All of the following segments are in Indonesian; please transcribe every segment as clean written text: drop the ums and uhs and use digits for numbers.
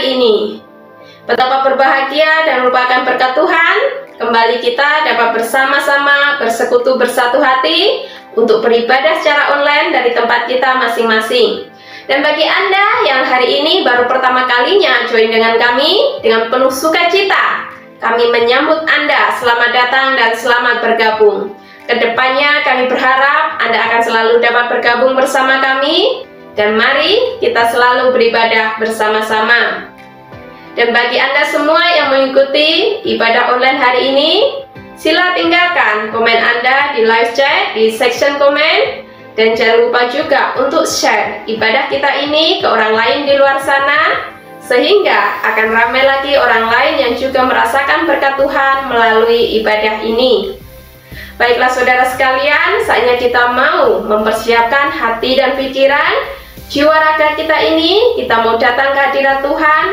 hari ini. Betapa berbahagia dan merupakan berkat Tuhan, kembali kita dapat bersama-sama bersekutu bersatu hati untuk beribadah secara online dari tempat kita masing-masing. Dan bagi Anda yang hari ini baru pertama kalinya join dengan kami, dengan penuh sukacita kami menyambut Anda, selamat datang dan selamat bergabung. Kedepannya kami berharap Anda akan selalu dapat bergabung bersama kami, dan mari kita selalu beribadah bersama-sama. Dan bagi Anda semua yang mengikuti ibadah online hari ini, sila tinggalkan komen Anda di live chat, di section komen, dan jangan lupa juga untuk share ibadah kita ini ke orang lain di luar sana, sehingga akan ramai lagi orang lain yang juga merasakan berkat Tuhan melalui ibadah ini. Baiklah saudara sekalian, saatnya kita mau mempersiapkan hati dan pikiran, jiwa raga kita ini, kita mau datang ke hadirat Tuhan,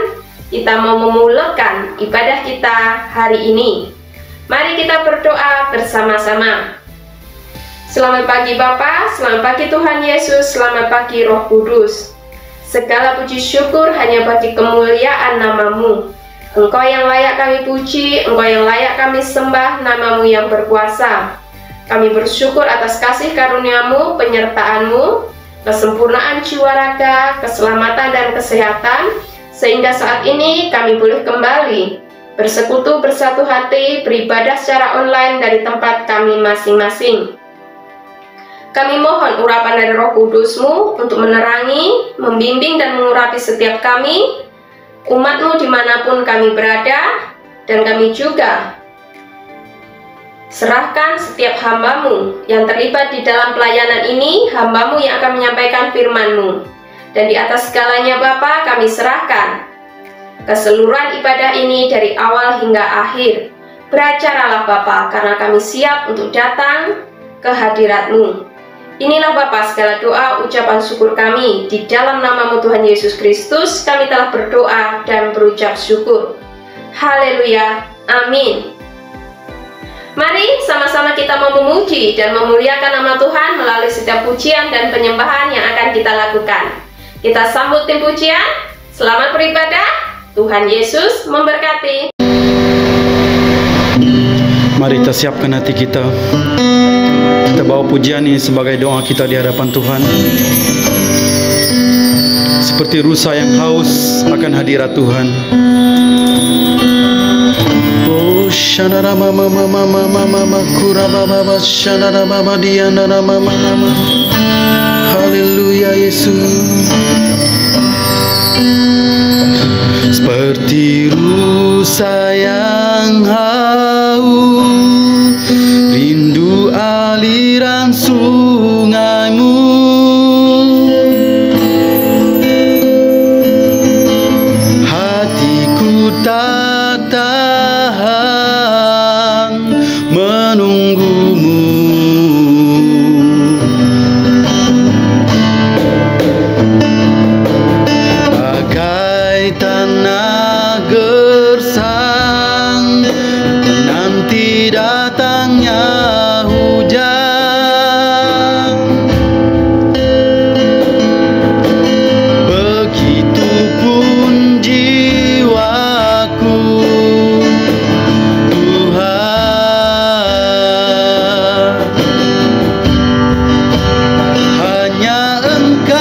kita mau memulakan ibadah kita hari ini. Mari kita berdoa bersama-sama. Selamat pagi Bapa, selamat pagi Tuhan Yesus, selamat pagi Roh Kudus. Segala puji syukur hanya bagi kemuliaan nama-Mu. Engkau yang layak kami puji, Engkau yang layak kami sembah, nama-Mu yang berkuasa. Kami bersyukur atas kasih karunia-Mu, penyertaan-Mu, kesempurnaan jiwa raga, keselamatan dan kesehatan, sehingga saat ini kami boleh kembali bersekutu bersatu hati, beribadah secara online dari tempat kami masing-masing. Kami mohon urapan dari Roh Kudus-Mu untuk menerangi, membimbing dan mengurapi setiap kami, umat-Mu dimanapun kami berada, dan kami juga serahkan setiap hamba-Mu yang terlibat di dalam pelayanan ini, hamba-Mu yang akan menyampaikan firman-Mu. Dan di atas segalanya Bapa, kami serahkan keseluruhan ibadah ini dari awal hingga akhir. Beracaralah Bapa, karena kami siap untuk datang ke hadirat-Mu. Inilah Bapa segala doa ucapan syukur kami, di dalam nama-Mu Tuhan Yesus Kristus kami telah berdoa dan berucap syukur. Haleluya, amin. Mari sama-sama kita memuji dan memuliakan nama Tuhan melalui setiap pujian dan penyembahan yang akan kita lakukan. Kita sambut tim pujian, selamat beribadah, Tuhan Yesus memberkati. Mari kita siapkan hati kita. Kita bawa pujian ini sebagai doa kita di hadapan Tuhan. Seperti rusa yang haus akan hadirat Tuhan. Oh shanara mama mama mama mama kuraba baba shanara mama diana mama mama. Haleluya Yesus. Seperti rusa yang haus, rindu aliran sungai-Mu. Hatiku tak tahan menunggu-Mu. Bagai tanah gersang menanti datangnya hujan, begitupun jiwaku Tuhan. Hanya Engkau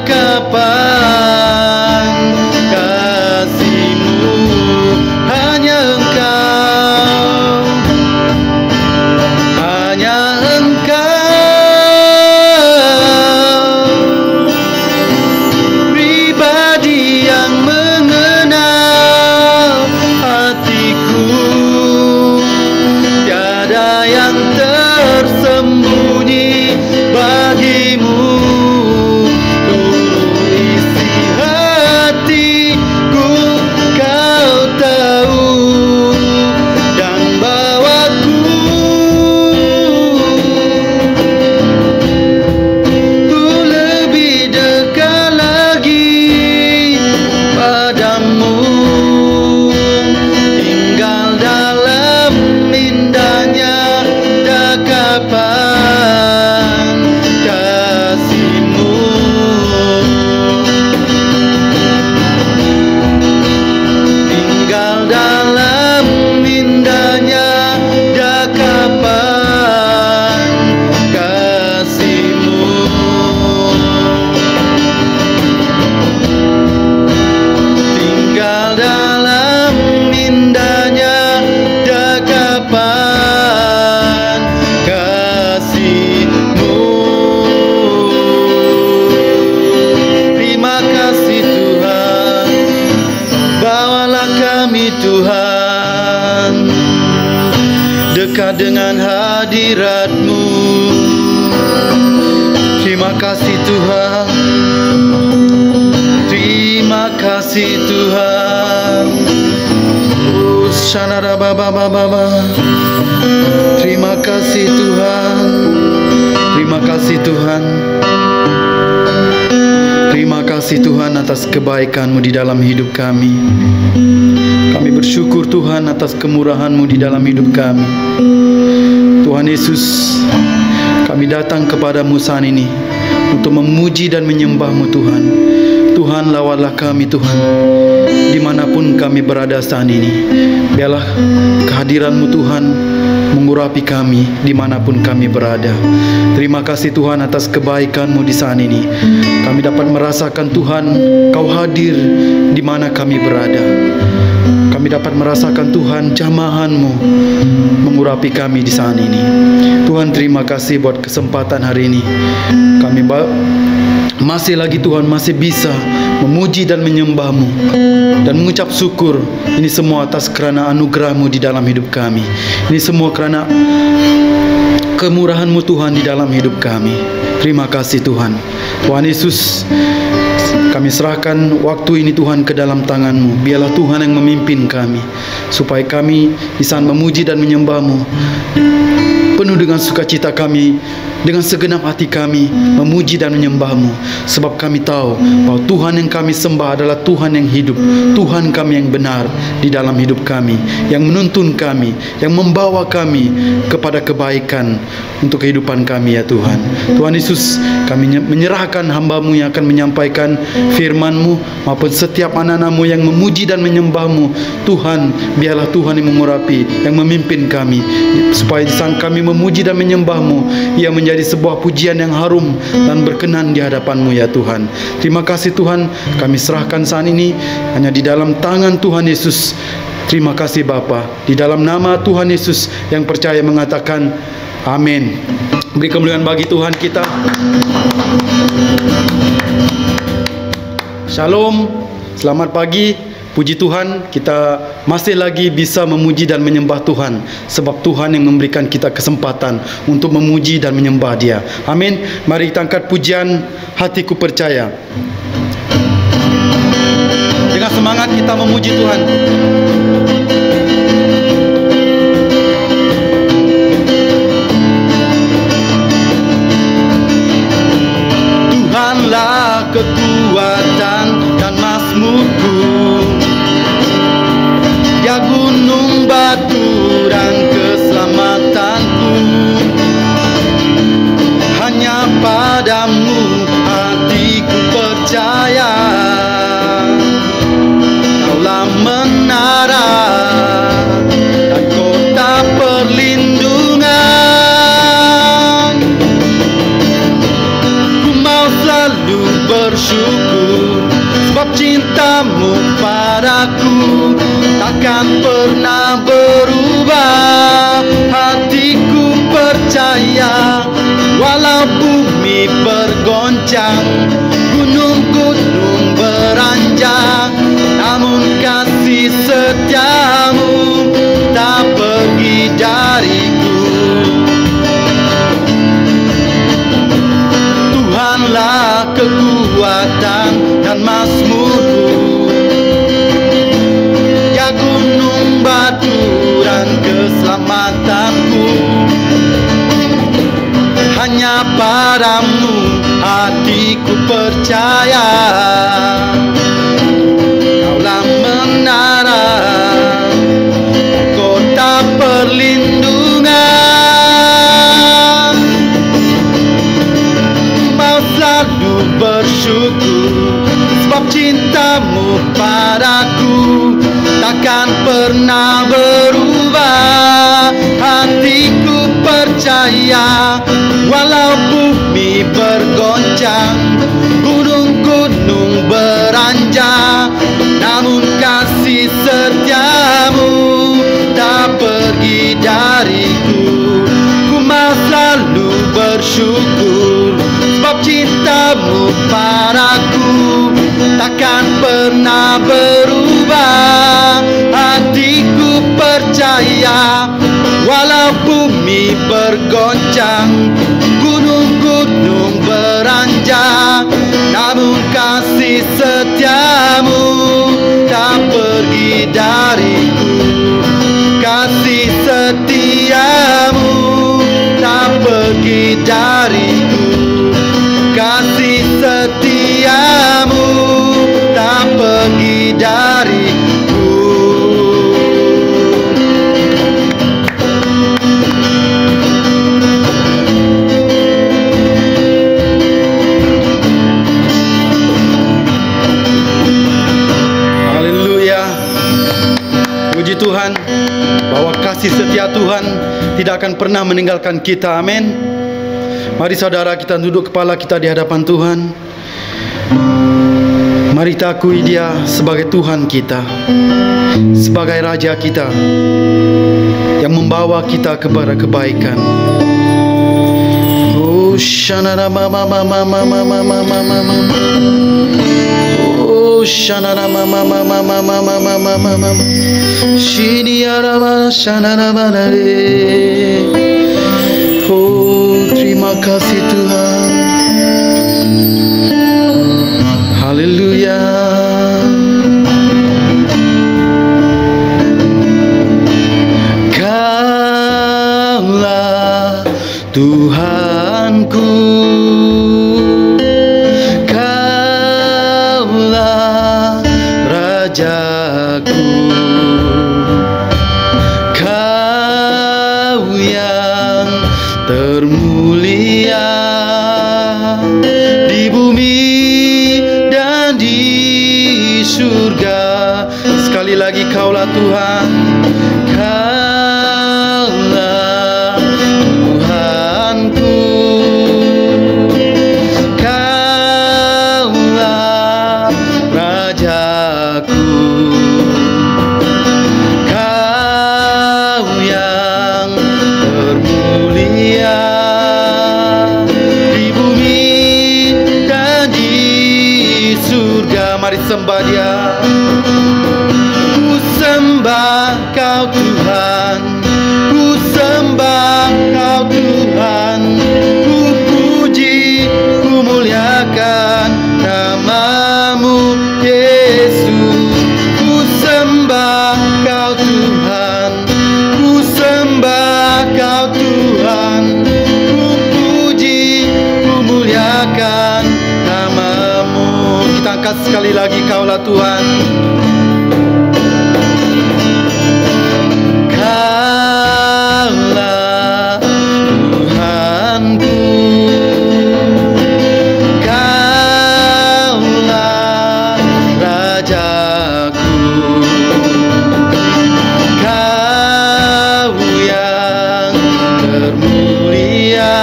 dakapan kasih-Mu, hanya Engkau, hanya Engkau, pribadi yang mengenal hatiku, tiada yang tersembunyi bagi-Mu. Seluruh isi hatiku Kau tahu, dan bawaku ku lebih dekat lagi padamu, tinggal dalam indahnya dakapan kasih-Mu, tinggal dalam indahnya dakapan kasih-Mu, tinggal dalam indahnya dakapan kasih-Mu. Terima kasih Tuhan, bawalah kami Tuhan dekat dengan hadirat-Mu. Terima kasih Tuhan, terima kasih Tuhan. Terima kasih Tuhan, terima kasih Tuhan, terima kasih Tuhan atas kebaikan-Mu di dalam hidup kami. Kami bersyukur Tuhan atas kemurahan-Mu di dalam hidup kami. Tuhan Yesus, kami datang kepadamu saat ini untuk memuji dan menyembah-Mu Tuhan. Tuhan, lawanlah kami Tuhan, dimanapun kami berada saat ini. Biarlah kehadiran-Mu Tuhan mengurapi kami dimanapun kami berada. Terima kasih Tuhan atas kebaikan-Mu di saat ini. Kami dapat merasakan Tuhan Kau hadir di mana kami berada. Kami dapat merasakan Tuhan jamahan-Mu mengurapi kami di saat ini. Tuhan, terima kasih buat kesempatan hari ini. Kami masih lagi Tuhan masih bisa memuji dan menyembah-Mu dan mengucap syukur. Ini semua atas kerana anugerah-Mu di dalam hidup kami. Ini semua kerana kemurahan-Mu Tuhan di dalam hidup kami. Terima kasih Tuhan. Tuhan Yesus, kami serahkan waktu ini Tuhan ke dalam tangan-Mu. Biarlah Tuhan yang memimpin kami, supaya kami bisa memuji dan menyembah-Mu penuh dengan sukacita kami, dengan segenap hati kami memuji dan menyembah-Mu. Sebab kami tahu bahwa Tuhan yang kami sembah adalah Tuhan yang hidup, Tuhan kami yang benar di dalam hidup kami, yang menuntun kami, yang membawa kami kepada kebaikan untuk kehidupan kami ya Tuhan. Tuhan Yesus, kami menyerahkan hamba-Mu yang akan menyampaikan firman-Mu maupun setiap anak-anak-Mu yang memuji dan menyembah-Mu. Tuhan, biarlah Tuhan yang mengurapi, yang memimpin kami, supaya di saat kami memuji dan menyembah-Mu, ia menjadi sebuah pujian yang harum dan berkenan di hadapan-Mu ya Tuhan. Terima kasih Tuhan, kami serahkan saat ini hanya di dalam tangan Tuhan Yesus. Terima kasih Bapa, di dalam nama Tuhan Yesus yang percaya mengatakan amin. Beri kemuliaan bagi Tuhan kita. Shalom, selamat pagi. Puji Tuhan, kita masih lagi bisa memuji dan menyembah Tuhan, sebab Tuhan yang memberikan kita kesempatan untuk memuji dan menyembah Dia. Amin. Mari kita angkat pujian Hatiku Percaya. Dengan semangat kita memuji Tuhan. Tuhanlah kekuatan dan mazmurku, ya gunung batu dan keselamatanku. Hanya padamu hatiku percaya, Kaulah menara dan kota perlindungan. Ku mau selalu bersyukur, sebab cintamu padaku takkan pernah berubah. Hatiku percaya, walau bumi bergoncang, gunung-gunung beranjak, namun kasih setiamu tak pergi dariku. Tuhanlah kekuatan dan mazmurku, ya gunung batu dan keselamatanku. Hanya padamu hatiku percaya, Kaulah menara, kota perlindungan. Mau selalu bersyukur, sebab cintamu padaku takkan pernah berubah. Hatiku percaya, walau bumi bergoncang, gunung-gunung beranjak, namun kasih setiamu tak pergi dariku. Ku mau selalu bersyukur, sebab cintamu padaku takkan pernah berubah. Hatiku percaya, walau bumi bergoncang, gunung-gunung beranjak, namun kasih setiamu tak pergi dariku. Kasih setiamu tak pergi dariku. Kasih setiamu tak pergi dariku. Tuhan, bahwa kasih setia Tuhan tidak akan pernah meninggalkan kita. Amin. Mari saudara, kita duduk kepala kita di hadapan Tuhan. Mari kita akui Dia sebagai Tuhan kita, sebagai Raja kita, yang membawa kita kepada kebaikan. Oh, shanara mama mama mama mama mama. Oh, shanara mama mama mama mama mama. Shini araba shanara manare. Oh, terima kasih Tuhan. Haleluya. Kaulah Tuhanku, Kaulah Rajaku, Kau yang termulia di bumi dan di surga. Sekali lagi, Kaulah Tuhan, Kaulah Tuhanku, Kaulah Rajaku, Kau yang termulia di bumi dan di surga. Mari sembah Dia. Ku sembah Kau Tuhan, ku sembah Kau Tuhan, ku puji, ku muliakan nama-Mu Yesus. Ku sembah Kau Tuhan, ku sembah Kau Tuhan, ku puji, ku muliakan nama-Mu. Kita angkat sekali lagi, Kaulah Tuhan. Kaulah Tuhanku, Kaulah Rajaku, Kau yang termulia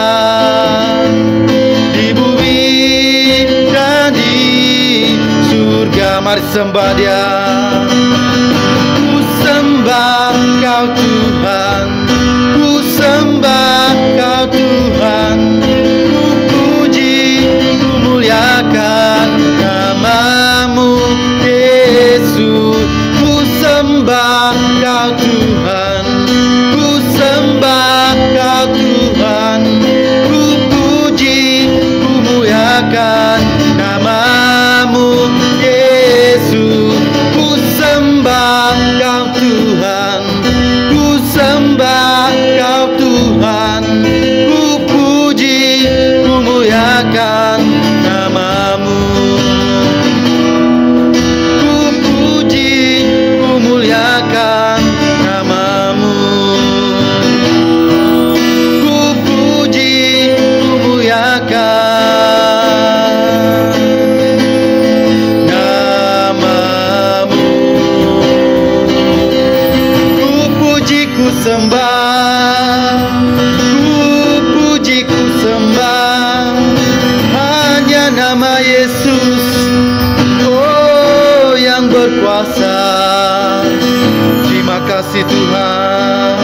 di bumi dan di mari sembah Dia. Ku sembah Kau Tuhan, ku sembah Kau Tuhan, ku puji, ku muliakan nama-Mu Yesus. Ku sembah Kau Tuhan, ku sembah Kau Tuhan, ku puji, ku muliakan nama-Mu Yesus. Ku sembah Kau Tuhan, ku sembah Kau Tuhan, ku puji, ku muliakan nama-Mu. Ku puji, ku muliakan nama-Mu. Ku puji, ku muliakan nama-Mu. Ku puji, ku sembah, ku puji, ku sembah hanya nama Yesus, oh yang berkuasa. Terima kasih Tuhan.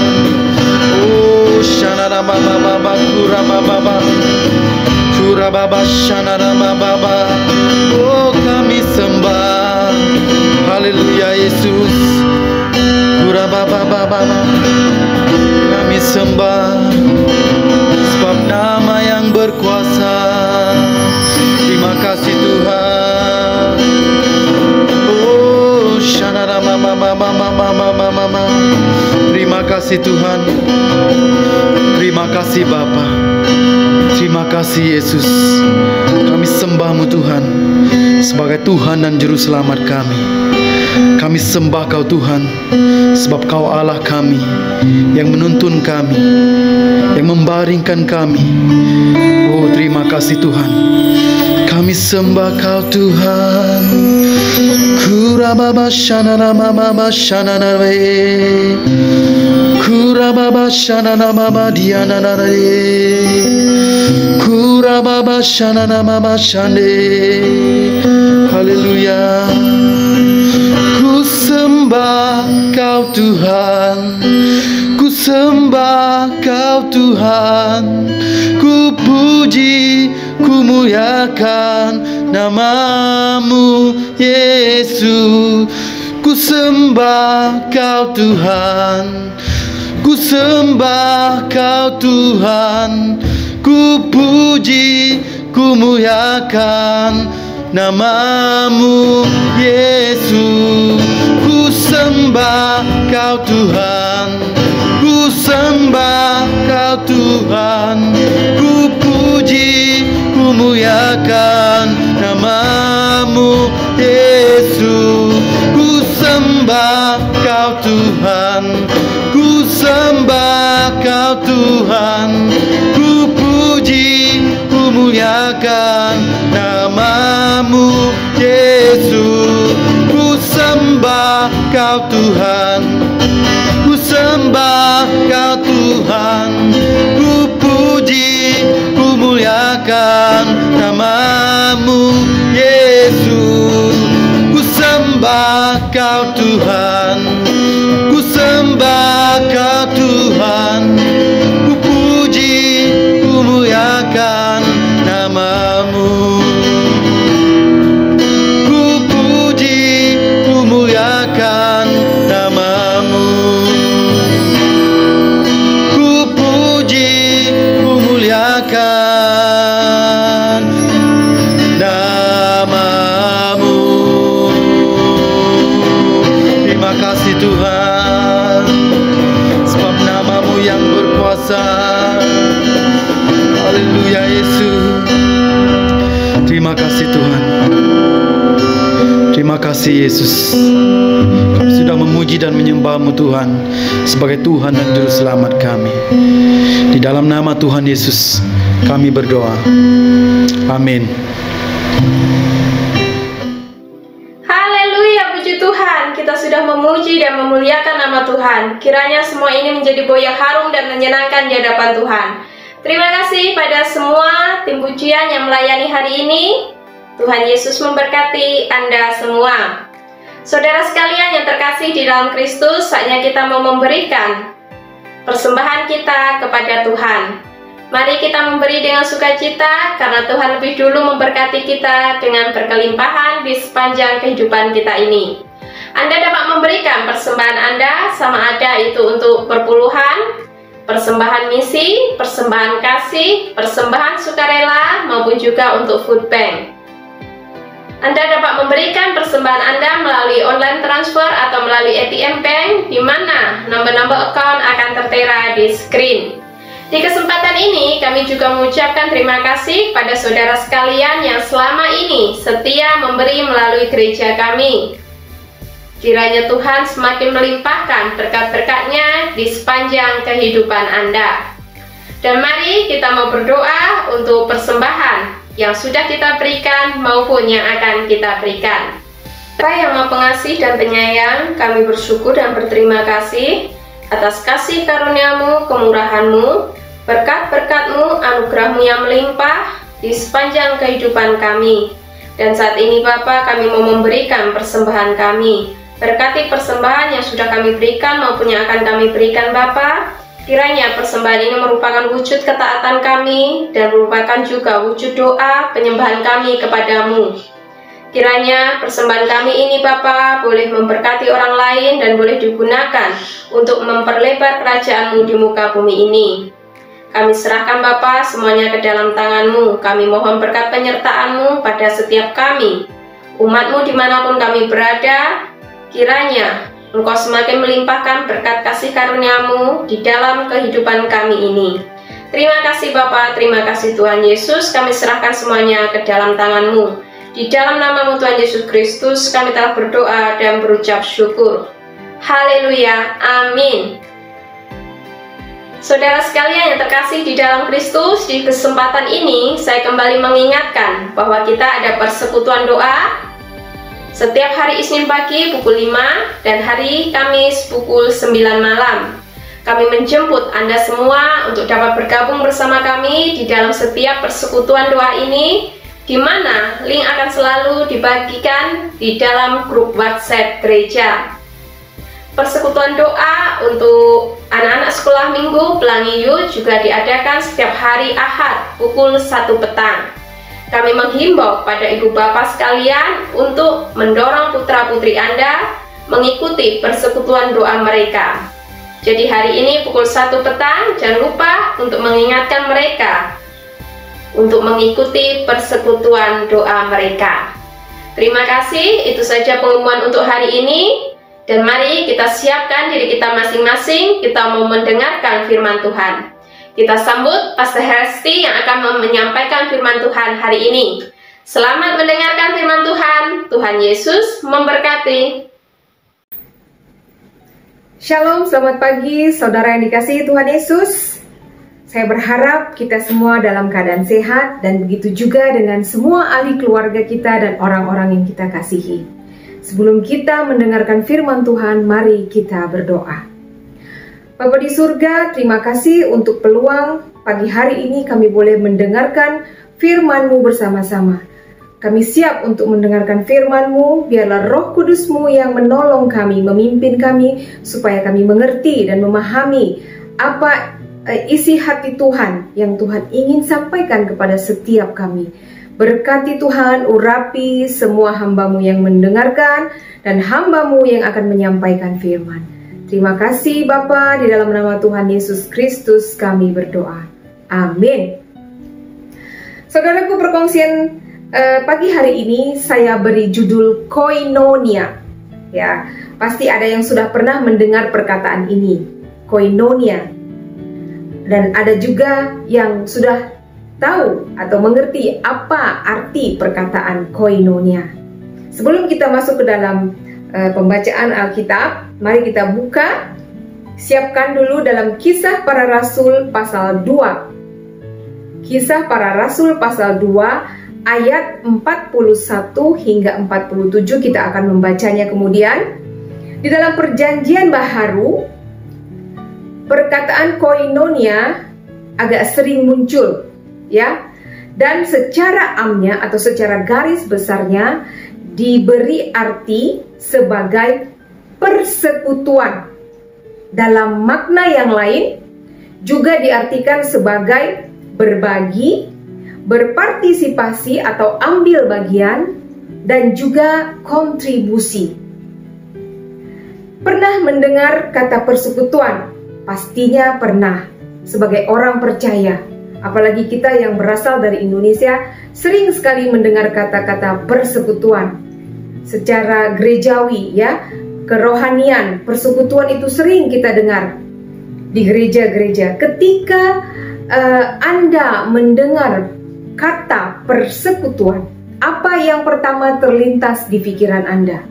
Oh shanana mama mama kura mama kura baba shanana mama. Oh kami sembah, haleluya Yesus. Kura baba baba, kami sembah sebab nama yang berkuasa. Terima kasih Tuhan. Oh shanana mama mama mama mama mama. Terima kasih Tuhan. Terima kasih Bapa. Terima kasih Yesus. Kami sembah-Mu Tuhan sebagai Tuhan dan Juru Selamat kami. Kami sembah Kau Tuhan sebab Kau Allah kami yang menuntun kami, yang membaringkan kami. Oh terima kasih Tuhan. Kami sembah Kau Tuhan. Kurababa shanana mama shanana we. Kurababa shanana mama diana nare. Kurababa shanana mama shande. Haleluya. Ku sembah Kau Tuhan, ku sembah Kau Tuhan, ku puji, ku muliakan nama-Mu Yesus. Ku sembah Kau Tuhan, ku sembah Kau Tuhan, ku puji, ku muliakan nama-Mu Yesus. Ku sembah Kau Tuhan, ku sembah Kau Tuhan, ku puji, ku muliakan nama-Mu Yesus. Ku sembah Kau Tuhan, ku sembah Kau Tuhan, ku puji, ku muliakan nama-Mu Yesus. Ku sembah Kau Tuhan, ku sembah Kau Tuhan, ku puji, ku muliakan nama-Mu Yesus. Ku sembah Kau Tuhan, ku sembah Kau Tuhan, ku puji, ku muliakan nama-Mu. Ku puji, ku muliakan nama-Mu. Ku puji, ku muliakan nama-Mu. Terima kasih Tuhan, sebab nama-Mu yang berkuasa. Haleluya Yesus. Terima kasih Tuhan. Terima kasih Yesus. Kami sudah memuji dan menyembah-Mu Tuhan sebagai Tuhan dan Juru Selamat kami. Di dalam nama Tuhan Yesus kami berdoa. Amin. Haleluya, puji Tuhan. Kita sudah memuji dan memuliakan nama Tuhan. Kiranya semua ini menjadi bau yang harum dan menyenangkan di hadapan Tuhan. Terima kasih pada semua tim pujian yang melayani hari ini. Tuhan Yesus memberkati Anda semua. Saudara sekalian yang terkasih di dalam Kristus, saatnya kita mau memberikan persembahan kita kepada Tuhan. Mari kita memberi dengan sukacita, karena Tuhan lebih dulu memberkati kita dengan berkelimpahan di sepanjang kehidupan kita ini. Anda dapat memberikan persembahan Anda, sama ada itu untuk perpuluhan, persembahan misi, persembahan kasih, persembahan sukarela, maupun juga untuk food bank. Anda dapat memberikan persembahan Anda melalui online transfer atau melalui ATM Bank, di mana nomor-nomor account akan tertera di screen. Di kesempatan ini, kami juga mengucapkan terima kasih pada saudara sekalian yang selama ini setia memberi melalui gereja kami. Kiranya Tuhan semakin melimpahkan berkat-berkat-Nya di sepanjang kehidupan Anda. Dan mari kita mau berdoa untuk persembahan yang sudah kita berikan maupun yang akan kita berikan. Bapa yang Maha Pengasih dan Penyayang, kami bersyukur dan berterima kasih atas kasih karunia-Mu, kemurahan-Mu, berkat-berkat-Mu, anugerah-Mu yang melimpah di sepanjang kehidupan kami. Dan saat ini Bapa, kami mau memberikan persembahan kami. Berkati persembahan yang sudah kami berikan maupun yang akan kami berikan Bapa. Kiranya persembahan ini merupakan wujud ketaatan kami dan merupakan juga wujud doa penyembahan kami kepadamu. Kiranya persembahan kami ini Bapa boleh memberkati orang lain dan boleh digunakan untuk memperlebar kerajaan-Mu di muka bumi ini. Kami serahkan Bapa semuanya ke dalam tangan-Mu. Kami mohon berkat penyertaan-Mu pada setiap kami, umat-Mu dimanapun kami berada. Kiranya Engkau semakin melimpahkan berkat kasih karunia-Mu di dalam kehidupan kami ini. Terima kasih Bapa, terima kasih Tuhan Yesus. Kami serahkan semuanya ke dalam tangan-Mu. Di dalam nama-Mu Tuhan Yesus Kristus, kami telah berdoa dan berucap syukur. Haleluya, amin. Saudara sekalian yang terkasih di dalam Kristus, di kesempatan ini saya kembali mengingatkan bahwa kita ada persekutuan doa setiap hari Isnin pagi pukul 5 dan hari Kamis pukul 9 malam. Kami menjemput Anda semua untuk dapat bergabung bersama kami di dalam setiap persekutuan doa ini, di mana link akan selalu dibagikan di dalam grup WhatsApp gereja. Persekutuan doa untuk anak-anak sekolah minggu Pelangi Youth juga diadakan setiap hari Ahad pukul 1 petang. Kami menghimbau pada ibu bapak sekalian untuk mendorong putra-putri Anda mengikuti persekutuan doa mereka. Jadi hari ini pukul 1 petang, jangan lupa untuk mengingatkan mereka untuk mengikuti persekutuan doa mereka. Terima kasih, itu saja pengumuman untuk hari ini. Dan mari kita siapkan diri kita masing-masing, kita mau mendengarkan firman Tuhan. Kita sambut Pastor Hesti yang akan menyampaikan firman Tuhan hari ini. Selamat mendengarkan firman Tuhan. Tuhan Yesus memberkati. Shalom, selamat pagi saudara yang dikasihi Tuhan Yesus. Saya berharap kita semua dalam keadaan sehat dan begitu juga dengan semua ahli keluarga kita dan orang-orang yang kita kasihi. Sebelum kita mendengarkan firman Tuhan, mari kita berdoa. Bapa di surga, terima kasih untuk peluang pagi hari ini kami boleh mendengarkan firman-Mu bersama-sama. Kami siap untuk mendengarkan firman-Mu, biarlah Roh Kudus-Mu yang menolong kami, memimpin kami, supaya kami mengerti dan memahami apa isi hati Tuhan yang Tuhan ingin sampaikan kepada setiap kami. Berkati Tuhan, urapi semua hamba-Mu yang mendengarkan dan hamba-Mu yang akan menyampaikan firman. Terima kasih Bapa, di dalam nama Tuhan Yesus Kristus kami berdoa. Amin. Saudaraku, perkongsian pagi hari ini saya beri judul Koinonia. Ya, pasti ada yang sudah pernah mendengar perkataan ini, Koinonia. Dan ada juga yang sudah tahu atau mengerti apa arti perkataan Koinonia. Sebelum kita masuk ke dalam pembacaan Alkitab, mari kita buka, siapkan dulu dalam Kisah Para Rasul pasal 2. Kisah Para Rasul pasal 2 ayat 41 hingga 47 kita akan membacanya kemudian. Di dalam Perjanjian Baharu, perkataan Koinonia agak sering muncul, ya. dan secara amnya atau secara garis besarnya diberi arti sebagai persekutuan. Dalam makna yang lain juga diartikan sebagai berbagi, berpartisipasi atau ambil bagian, dan juga kontribusi. Pernah mendengar kata persekutuan? Pastinya pernah. Sebagai orang percaya, apalagi kita yang berasal dari Indonesia, sering sekali mendengar kata-kata persekutuan. Secara gerejawi ya, kerohanian, persekutuan itu sering kita dengar di gereja-gereja. Ketika Anda mendengar kata persekutuan, apa yang pertama terlintas di pikiran Anda?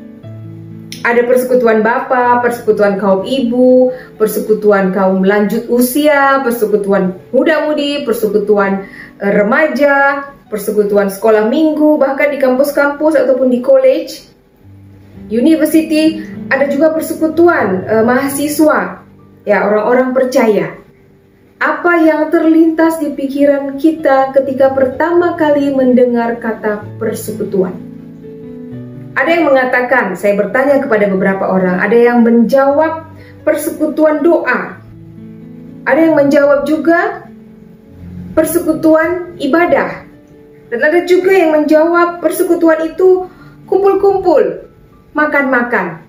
Ada persekutuan bapa, persekutuan kaum ibu, persekutuan kaum lanjut usia, persekutuan muda-mudi, persekutuan remaja, persekutuan sekolah minggu, bahkan di kampus-kampus ataupun di college, university, ada juga persekutuan mahasiswa, ya orang-orang percaya. Apa yang terlintas di pikiran kita ketika pertama kali mendengar kata persekutuan? Ada yang mengatakan, saya bertanya kepada beberapa orang, ada yang menjawab persekutuan doa. Ada yang menjawab juga persekutuan ibadah. Dan ada juga yang menjawab persekutuan itu kumpul-kumpul, makan-makan.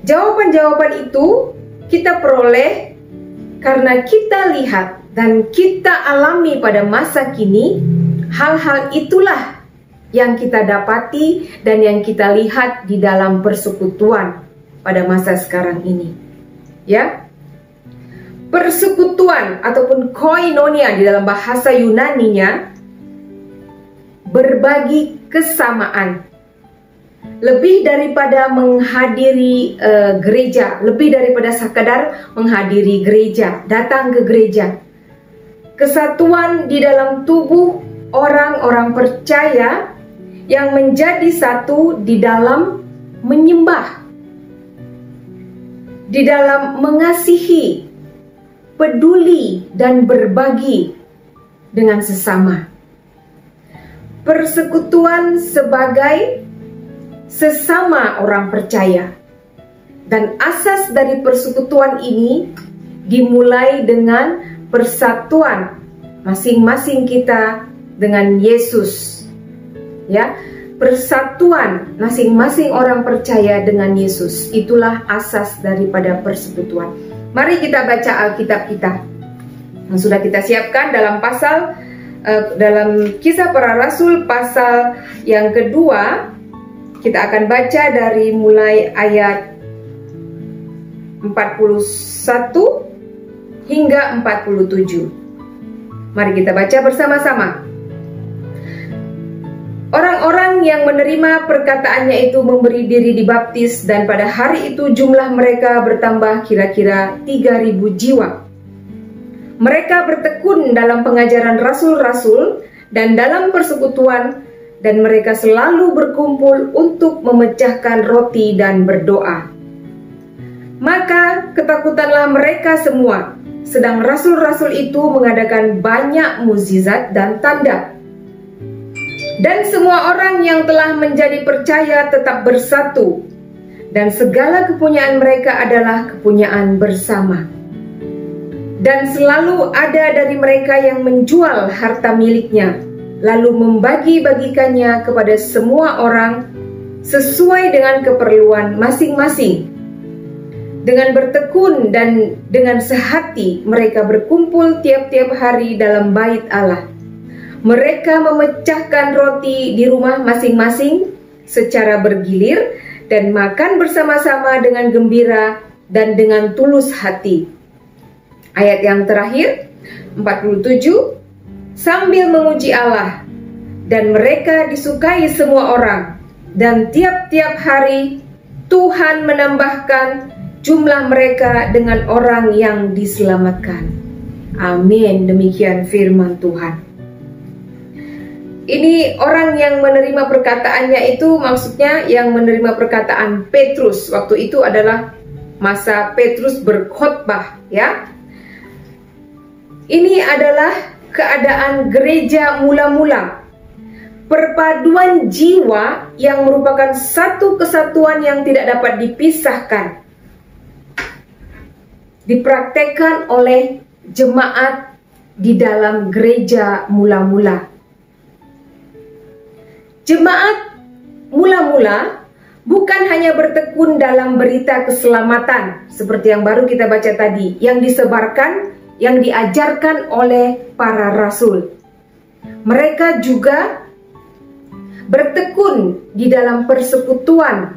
Jawaban-jawaban itu kita peroleh karena kita lihat dan kita alami pada masa kini. Hal-hal itulah yang kita dapati dan yang kita lihat di dalam persekutuan pada masa sekarang ini. Ya. Persekutuan ataupun koinonia di dalam bahasa Yunaninya berbagi kesamaan. Lebih daripada menghadiri gereja, lebih daripada sekadar menghadiri gereja, datang ke gereja. Kesatuan di dalam tubuh orang-orang percaya yang menjadi satu di dalam menyembah, di dalam mengasihi, peduli, dan berbagi dengan sesama. Persekutuan sebagai sesama orang percaya. Dan asas dari persekutuan ini dimulai dengan persatuan masing-masing kita dengan Yesus. Ya, persatuan masing-masing orang percaya dengan Yesus. Itulah asas daripada persekutuan. Mari kita baca Alkitab kita yang sudah kita siapkan dalam dalam Kisah Para Rasul pasal yang kedua. Kita akan baca dari mulai ayat 41 hingga 47. Mari kita baca bersama-sama. Orang-orang yang menerima perkataannya itu memberi diri dibaptis, dan pada hari itu jumlah mereka bertambah kira-kira 3.000 jiwa. Mereka bertekun dalam pengajaran rasul-rasul dan dalam persekutuan, dan mereka selalu berkumpul untuk memecahkan roti dan berdoa. Maka ketakutanlah mereka semua, sedang rasul-rasul itu mengadakan banyak mukjizat dan tanda. Dan semua orang yang telah menjadi percaya tetap bersatu, dan segala kepunyaan mereka adalah kepunyaan bersama. Dan selalu ada dari mereka yang menjual harta miliknya, lalu membagi-bagikannya kepada semua orang sesuai dengan keperluan masing-masing. Dengan bertekun dan dengan sehati mereka berkumpul tiap-tiap hari dalam bait Allah. Mereka memecahkan roti di rumah masing-masing secara bergilir dan makan bersama-sama dengan gembira dan dengan tulus hati. Ayat yang terakhir, 47, sambil memuji Allah, dan mereka disukai semua orang, dan tiap-tiap hari Tuhan menambahkan jumlah mereka dengan orang yang diselamatkan. Amin. Demikian firman Tuhan. Ini orang yang menerima perkataannya itu maksudnya yang menerima perkataan Petrus. Waktu itu adalah masa Petrus berkhotbah, ya. Ini adalah keadaan gereja mula-mula. Perpaduan jiwa yang merupakan satu kesatuan yang tidak dapat dipisahkan dipraktekkan oleh jemaat di dalam gereja mula-mula. Jemaat mula-mula bukan hanya bertekun dalam berita keselamatan seperti yang baru kita baca tadi, yang disebarkan, yang diajarkan oleh para rasul. Mereka juga bertekun di dalam persekutuan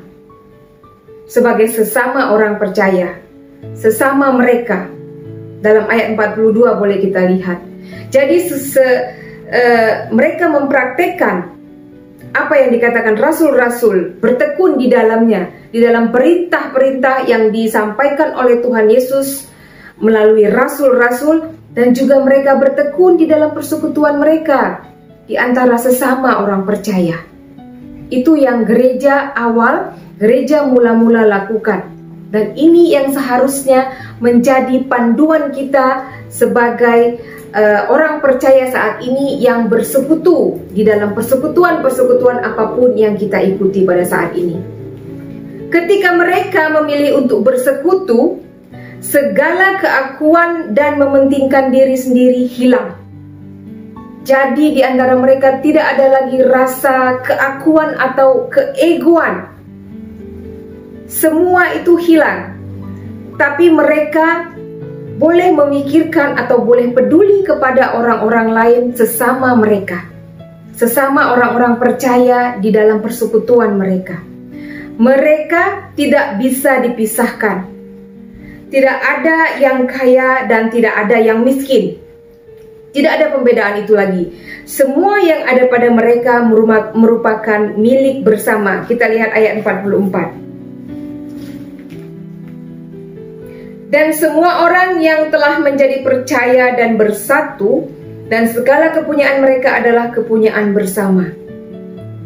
sebagai sesama orang percaya, sesama mereka. Dalam ayat 42 boleh kita lihat. Jadi mereka mempraktekkan apa yang dikatakan rasul-rasul, bertekun di dalamnya, di dalam perintah-perintah yang disampaikan oleh Tuhan Yesus melalui rasul-rasul, dan juga mereka bertekun di dalam persekutuan mereka di antara sesama orang percaya. Itu yang gereja awal, gereja mula-mula lakukan. Dan ini yang seharusnya menjadi panduan kita sebagai orang percaya saat ini yang bersekutu di dalam persekutuan-persekutuan apapun yang kita ikuti pada saat ini. Ketika mereka memilih untuk bersekutu, segala keakuan dan mementingkan diri sendiri hilang. Jadi di antara mereka tidak ada lagi rasa keakuan atau keegoan. Semua itu hilang. Tapi mereka boleh memikirkan atau boleh peduli kepada orang-orang lain sesama mereka, sesama orang-orang percaya di dalam persekutuan mereka. Mereka tidak bisa dipisahkan. Tidak ada yang kaya dan tidak ada yang miskin. Tidak ada pembedaan itu lagi. Semua yang ada pada mereka merupakan milik bersama. Kita lihat ayat 44. Dan semua orang yang telah menjadi percaya dan bersatu, dan segala kepunyaan mereka adalah kepunyaan bersama.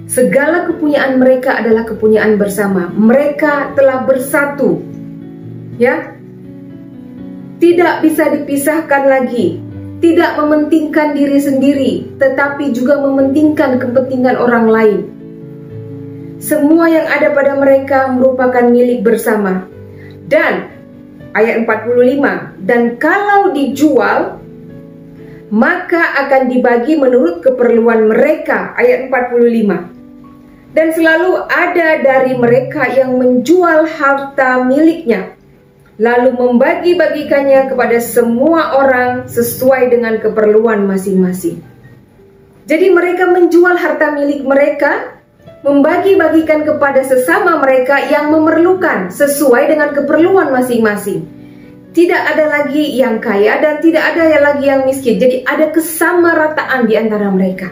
Segala kepunyaan mereka adalah kepunyaan bersama. Mereka telah bersatu. Ya, tidak bisa dipisahkan lagi. Tidak mementingkan diri sendiri, tetapi juga mementingkan kepentingan orang lain. Semua yang ada pada mereka merupakan milik bersama. Dan ayat 45, dan kalau dijual, maka akan dibagi menurut keperluan mereka. Ayat 45. Dan selalu ada dari mereka yang menjual harta miliknya, lalu membagi-bagikannya kepada semua orang sesuai dengan keperluan masing-masing. Jadi mereka menjual harta milik mereka, membagi-bagikan kepada sesama mereka yang memerlukan sesuai dengan keperluan masing-masing. Tidak ada lagi yang kaya dan tidak ada lagi yang miskin. Jadi ada kesamarataan di antara mereka.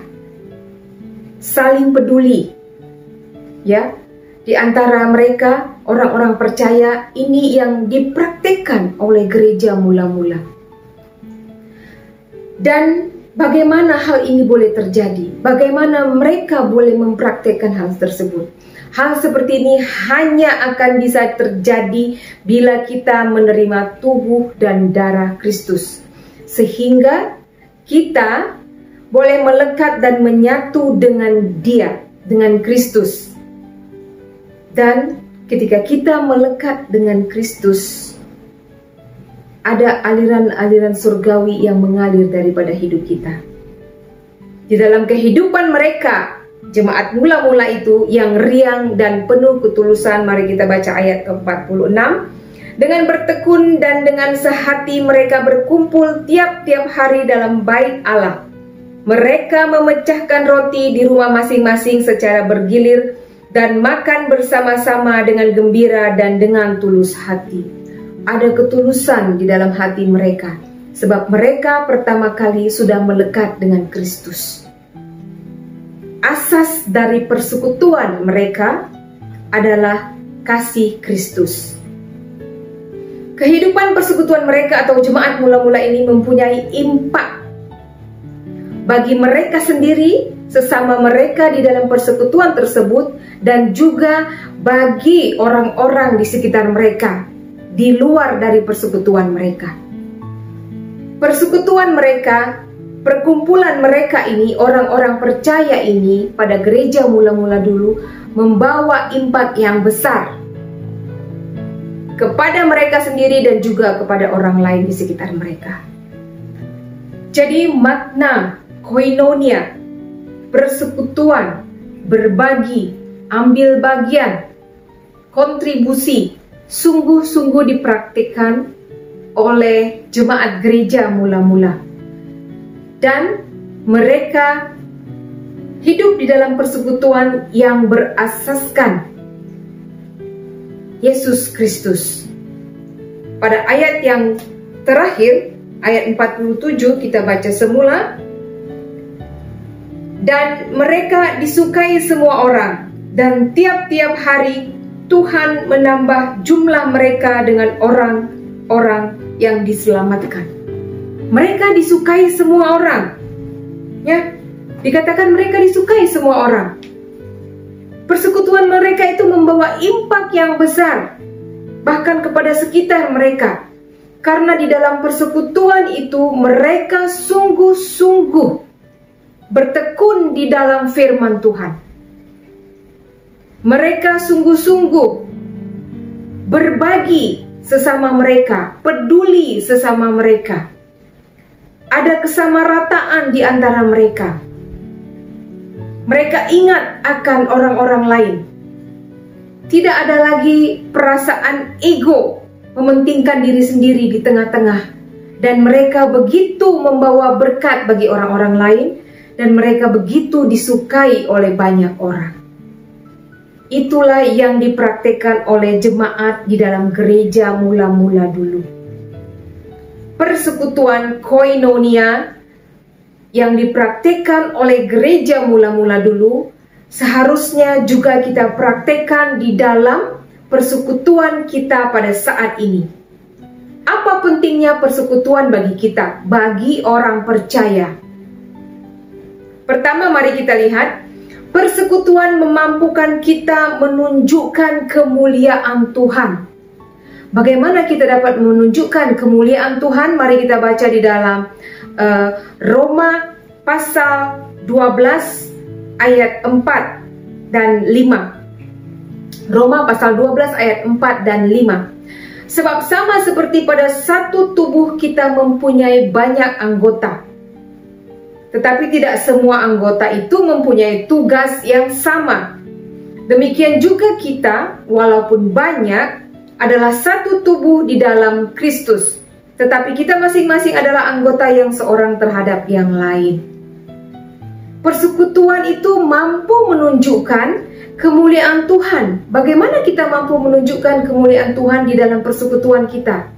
Saling peduli. Ya, di antara mereka orang-orang percaya, ini yang dipraktikkan oleh gereja mula-mula. Dan bagaimana hal ini boleh terjadi? Bagaimana mereka boleh mempraktikkan hal tersebut? Hal seperti ini hanya akan bisa terjadi bila kita menerima tubuh dan darah Kristus, sehingga kita boleh melekat dan menyatu dengan Dia, dengan Kristus. Dan ketika kita melekat dengan Kristus, ada aliran-aliran surgawi yang mengalir daripada hidup kita. Di dalam kehidupan mereka, jemaat mula-mula itu yang riang dan penuh ketulusan. Mari kita baca ayat ke-46. Dengan bertekun dan dengan sehati mereka berkumpul tiap-tiap hari dalam bait Allah. Mereka memecahkan roti di rumah masing-masing secara bergilir dan makan bersama-sama dengan gembira dan dengan tulus hati. Ada ketulusan di dalam hati mereka, sebab mereka pertama kali sudah melekat dengan Kristus. Asas dari persekutuan mereka adalah kasih Kristus. Kehidupan persekutuan mereka atau jemaat mula-mula ini mempunyai impak bagi mereka sendiri, sesama mereka di dalam persekutuan tersebut, dan juga bagi orang-orang di sekitar mereka, di luar dari persekutuan mereka. Persekutuan mereka perkumpulan mereka ini, orang-orang percaya ini pada gereja mula-mula dulu membawa impak yang besar kepada mereka sendiri dan juga kepada orang lain di sekitar mereka. Jadi makna koinonia, persekutuan, berbagi, ambil bagian, kontribusi, sungguh-sungguh dipraktikkan oleh jemaat gereja mula-mula. Dan mereka hidup di dalam persekutuan yang berasaskan Yesus Kristus. Pada ayat yang terakhir, ayat 47 kita baca semula. Dan mereka disukai semua orang, dan tiap-tiap hari Tuhan menambah jumlah mereka dengan orang-orang yang diselamatkan. Mereka disukai semua orang. Ya, dikatakan mereka disukai semua orang. Persekutuan mereka itu membawa impak yang besar, bahkan kepada sekitar mereka. Karena di dalam persekutuan itu mereka sungguh-sungguh bertekun di dalam firman Tuhan. Mereka sungguh-sungguh berbagi sesama mereka, peduli sesama mereka. Ada kesamarataan di antara mereka. Mereka ingat akan orang-orang lain. Tidak ada lagi perasaan ego, mementingkan diri sendiri di tengah-tengah. Dan mereka begitu membawa berkat bagi orang-orang lain, dan mereka begitu disukai oleh banyak orang. Itulah yang dipraktikkan oleh jemaat di dalam gereja mula-mula dulu. Persekutuan koinonia yang dipraktikkan oleh gereja mula-mula dulu seharusnya juga kita praktekkan di dalam persekutuan kita pada saat ini. Apa pentingnya persekutuan bagi kita, bagi orang percaya? Pertama, mari kita lihat, persekutuan memampukan kita menunjukkan kemuliaan Tuhan. Bagaimana kita dapat menunjukkan kemuliaan Tuhan? Mari kita baca di dalam Roma pasal 12 ayat 4 dan 5. Roma pasal 12 ayat 4 dan 5. Sebab sama seperti pada satu tubuh kita mempunyai banyak anggota, tetapi tidak semua anggota itu mempunyai tugas yang sama. Demikian juga kita, walaupun banyak, adalah satu tubuh di dalam Kristus, tetapi kita masing-masing adalah anggota yang seorang terhadap yang lain. Persekutuan itu mampu menunjukkan kemuliaan Tuhan. Bagaimana kita mampu menunjukkan kemuliaan Tuhan di dalam persekutuan kita?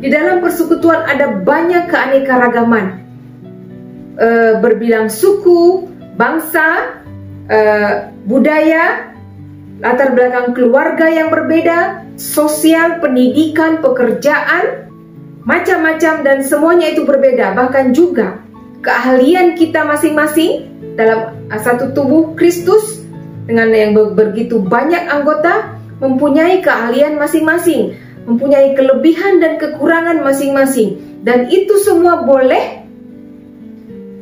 Di dalam persekutuan ada banyak keanekaragaman. Berbilang suku, bangsa, budaya, latar belakang keluarga yang berbeda, sosial, pendidikan, pekerjaan, macam-macam, dan semuanya itu berbeda. Bahkan juga keahlian kita masing-masing dalam satu tubuh Kristus dengan yang begitu banyak anggota mempunyai keahlian masing-masing, mempunyai kelebihan dan kekurangan masing-masing, dan itu semua boleh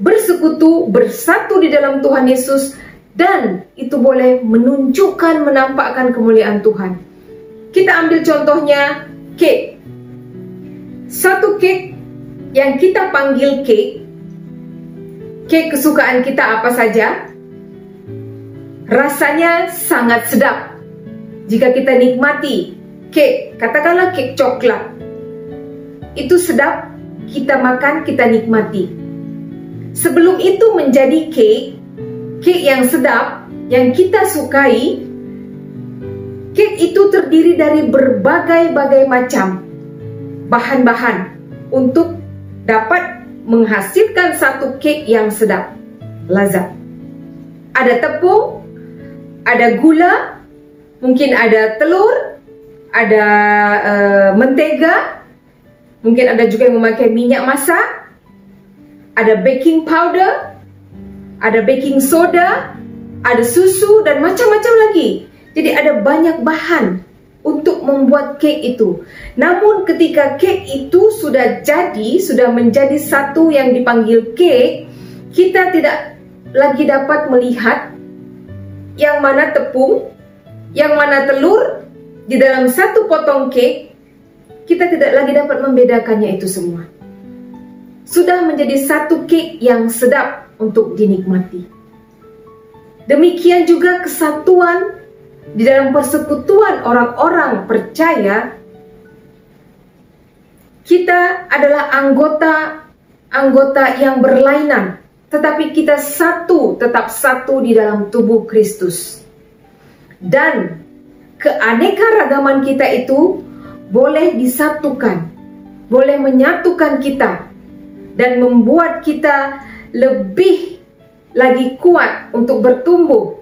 bersekutu, bersatu di dalam Tuhan Yesus, dan itu boleh menunjukkan, menampakkan kemuliaan Tuhan. Kita ambil contohnya kek. Satu kek yang kita panggil kek kesukaan kita apa saja, rasanya sangat sedap. Jika kita nikmati kek, katakanlah kek coklat, itu sedap, kita makan, kita nikmati. Sebelum itu menjadi kek yang sedap, yang kita sukai, kek itu terdiri dari berbagai-bagai macam bahan-bahan untuk dapat menghasilkan satu kek yang sedap, lezat. Ada tepung, ada gula, mungkin ada telur, ada mentega, mungkin ada juga yang memakai minyak masak, ada baking powder, ada baking soda, ada susu, dan macam-macam lagi. Jadi ada banyak bahan untuk untuk membuat kek itu. Namun ketika kek itu sudah jadi, sudah menjadi satu yang dipanggil kek, kita tidak lagi dapat melihat yang mana tepung, yang mana telur di dalam satu potong kek. Kita tidak lagi dapat membedakannya itu semua. Sudah menjadi satu kek yang sedap untuk dinikmati. Demikian juga kesatuan di dalam persekutuan orang-orang percaya. Kita adalah anggota yang berlainan, tetapi kita tetap satu di dalam tubuh Kristus. Dan keanekaragaman kita itu boleh disatukan, boleh menyatukan kita, dan membuat kita lebih lagi kuat untuk bertumbuh,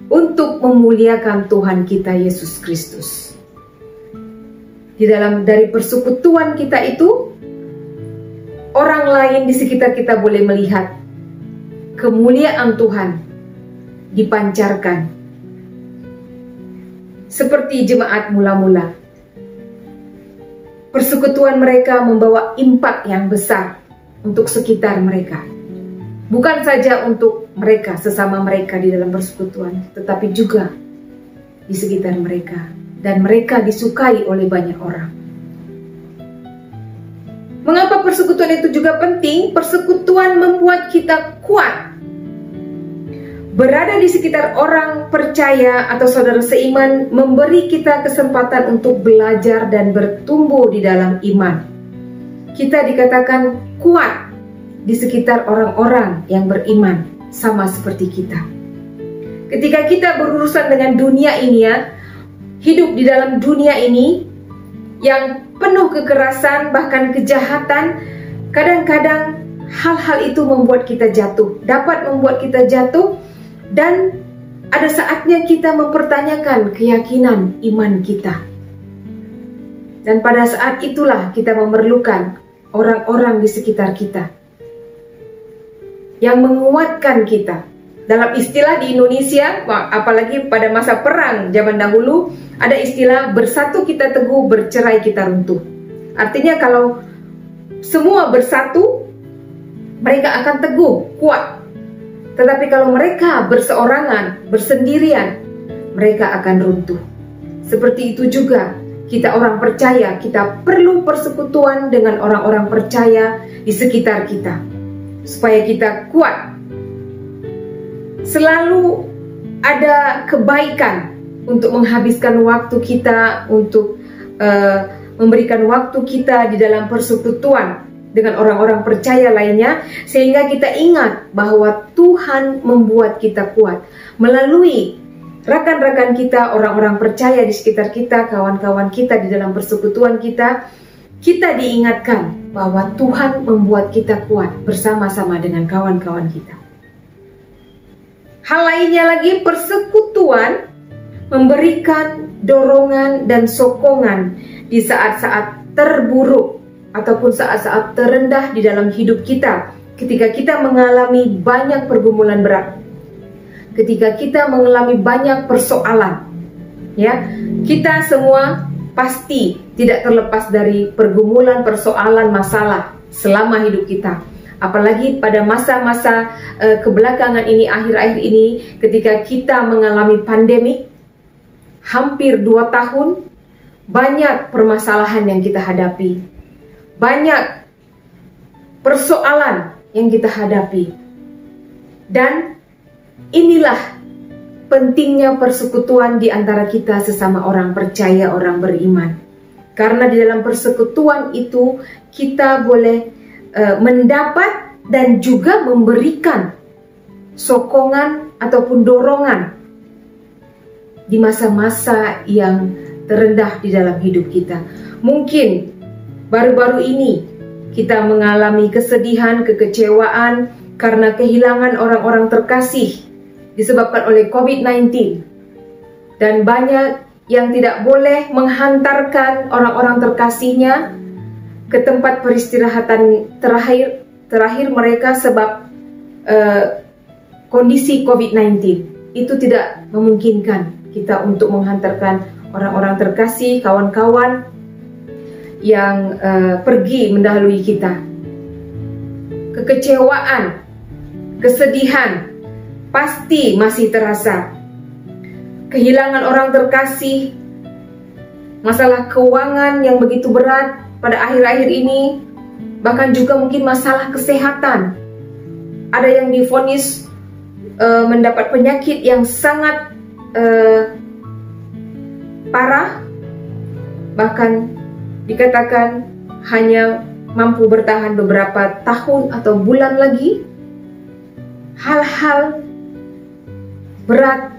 untuk memuliakan Tuhan kita Yesus Kristus. Dari persekutuan kita itu, orang lain di sekitar kita boleh melihat kemuliaan Tuhan dipancarkan. Seperti jemaat mula-mula, persekutuan mereka membawa impak yang besar untuk sekitar mereka. Bukan saja untuk mereka, sesama mereka di dalam persekutuan, tetapi juga di sekitar mereka. Dan mereka disukai oleh banyak orang. Mengapa persekutuan itu juga penting? Persekutuan membuat kita kuat. Berada di sekitar orang percaya atau saudara seiman memberi kita kesempatan untuk belajar dan bertumbuh di dalam iman. Kita dikatakan kuat di sekitar orang-orang yang beriman sama seperti kita. Ketika kita berurusan dengan dunia ini hidup di dalam dunia ini yang penuh kekerasan bahkan kejahatan, kadang-kadang hal-hal itu membuat kita jatuh, dapat membuat kita jatuh. Dan ada saatnya kita mempertanyakan keyakinan iman kita. Dan pada saat itulah kita memerlukan orang-orang di sekitar kita yang menguatkan kita. Dalam istilah di Indonesia, apalagi pada masa perang zaman dahulu, ada istilah bersatu kita teguh, bercerai kita runtuh. Artinya kalau semua bersatu, mereka akan teguh, kuat. Tetapi kalau mereka berseorangan, bersendirian, mereka akan runtuh. Seperti itu juga kita orang percaya, kita perlu persekutuan dengan orang-orang percaya di sekitar kita, supaya kita kuat. Selalu ada kebaikan untuk menghabiskan waktu kita, untuk memberikan waktu kita di dalam persekutuan dengan orang-orang percaya lainnya, sehingga kita ingat bahwa Tuhan membuat kita kuat melalui rekan-rekan kita, orang-orang percaya di sekitar kita, kawan-kawan kita di dalam persekutuan kita. Kita diingatkan bahwa Tuhan membuat kita kuat bersama-sama dengan kawan-kawan kita. Hal lainnya lagi, persekutuan memberikan dorongan dan sokongan di saat-saat terburuk ataupun saat-saat terendah di dalam hidup kita, ketika kita mengalami banyak pergumulan berat, ketika kita mengalami banyak persoalan, kita semua pasti tidak terlepas dari pergumulan, persoalan, masalah selama hidup kita. Apalagi pada masa-masa kebelakangan ini, akhir-akhir ini, ketika kita mengalami pandemi hampir 2 tahun, banyak permasalahan yang kita hadapi, banyak persoalan yang kita hadapi. Dan inilah pentingnya persekutuan di antara kita sesama orang percaya, orang beriman. Karena di dalam persekutuan itu kita boleh mendapat dan juga memberikan sokongan ataupun dorongan di masa-masa yang terendah di dalam hidup kita. Mungkin baru-baru ini kita mengalami kesedihan, kekecewaan karena kehilangan orang-orang terkasih disebabkan oleh COVID-19. Dan banyak yang tidak boleh menghantarkan orang-orang terkasihnya ke tempat peristirahatan terakhir mereka sebab kondisi COVID-19. Itu tidak memungkinkan kita untuk menghantarkan orang-orang terkasih, kawan-kawan yang pergi mendahului kita. Kekecewaan, kesedihan pasti masih terasa. Kehilangan orang terkasih, masalah keuangan yang begitu berat pada akhir-akhir ini, bahkan juga mungkin masalah kesehatan. Ada yang divonis mendapat penyakit yang sangat parah, bahkan dikatakan hanya mampu bertahan beberapa tahun atau bulan lagi. Hal-hal berat,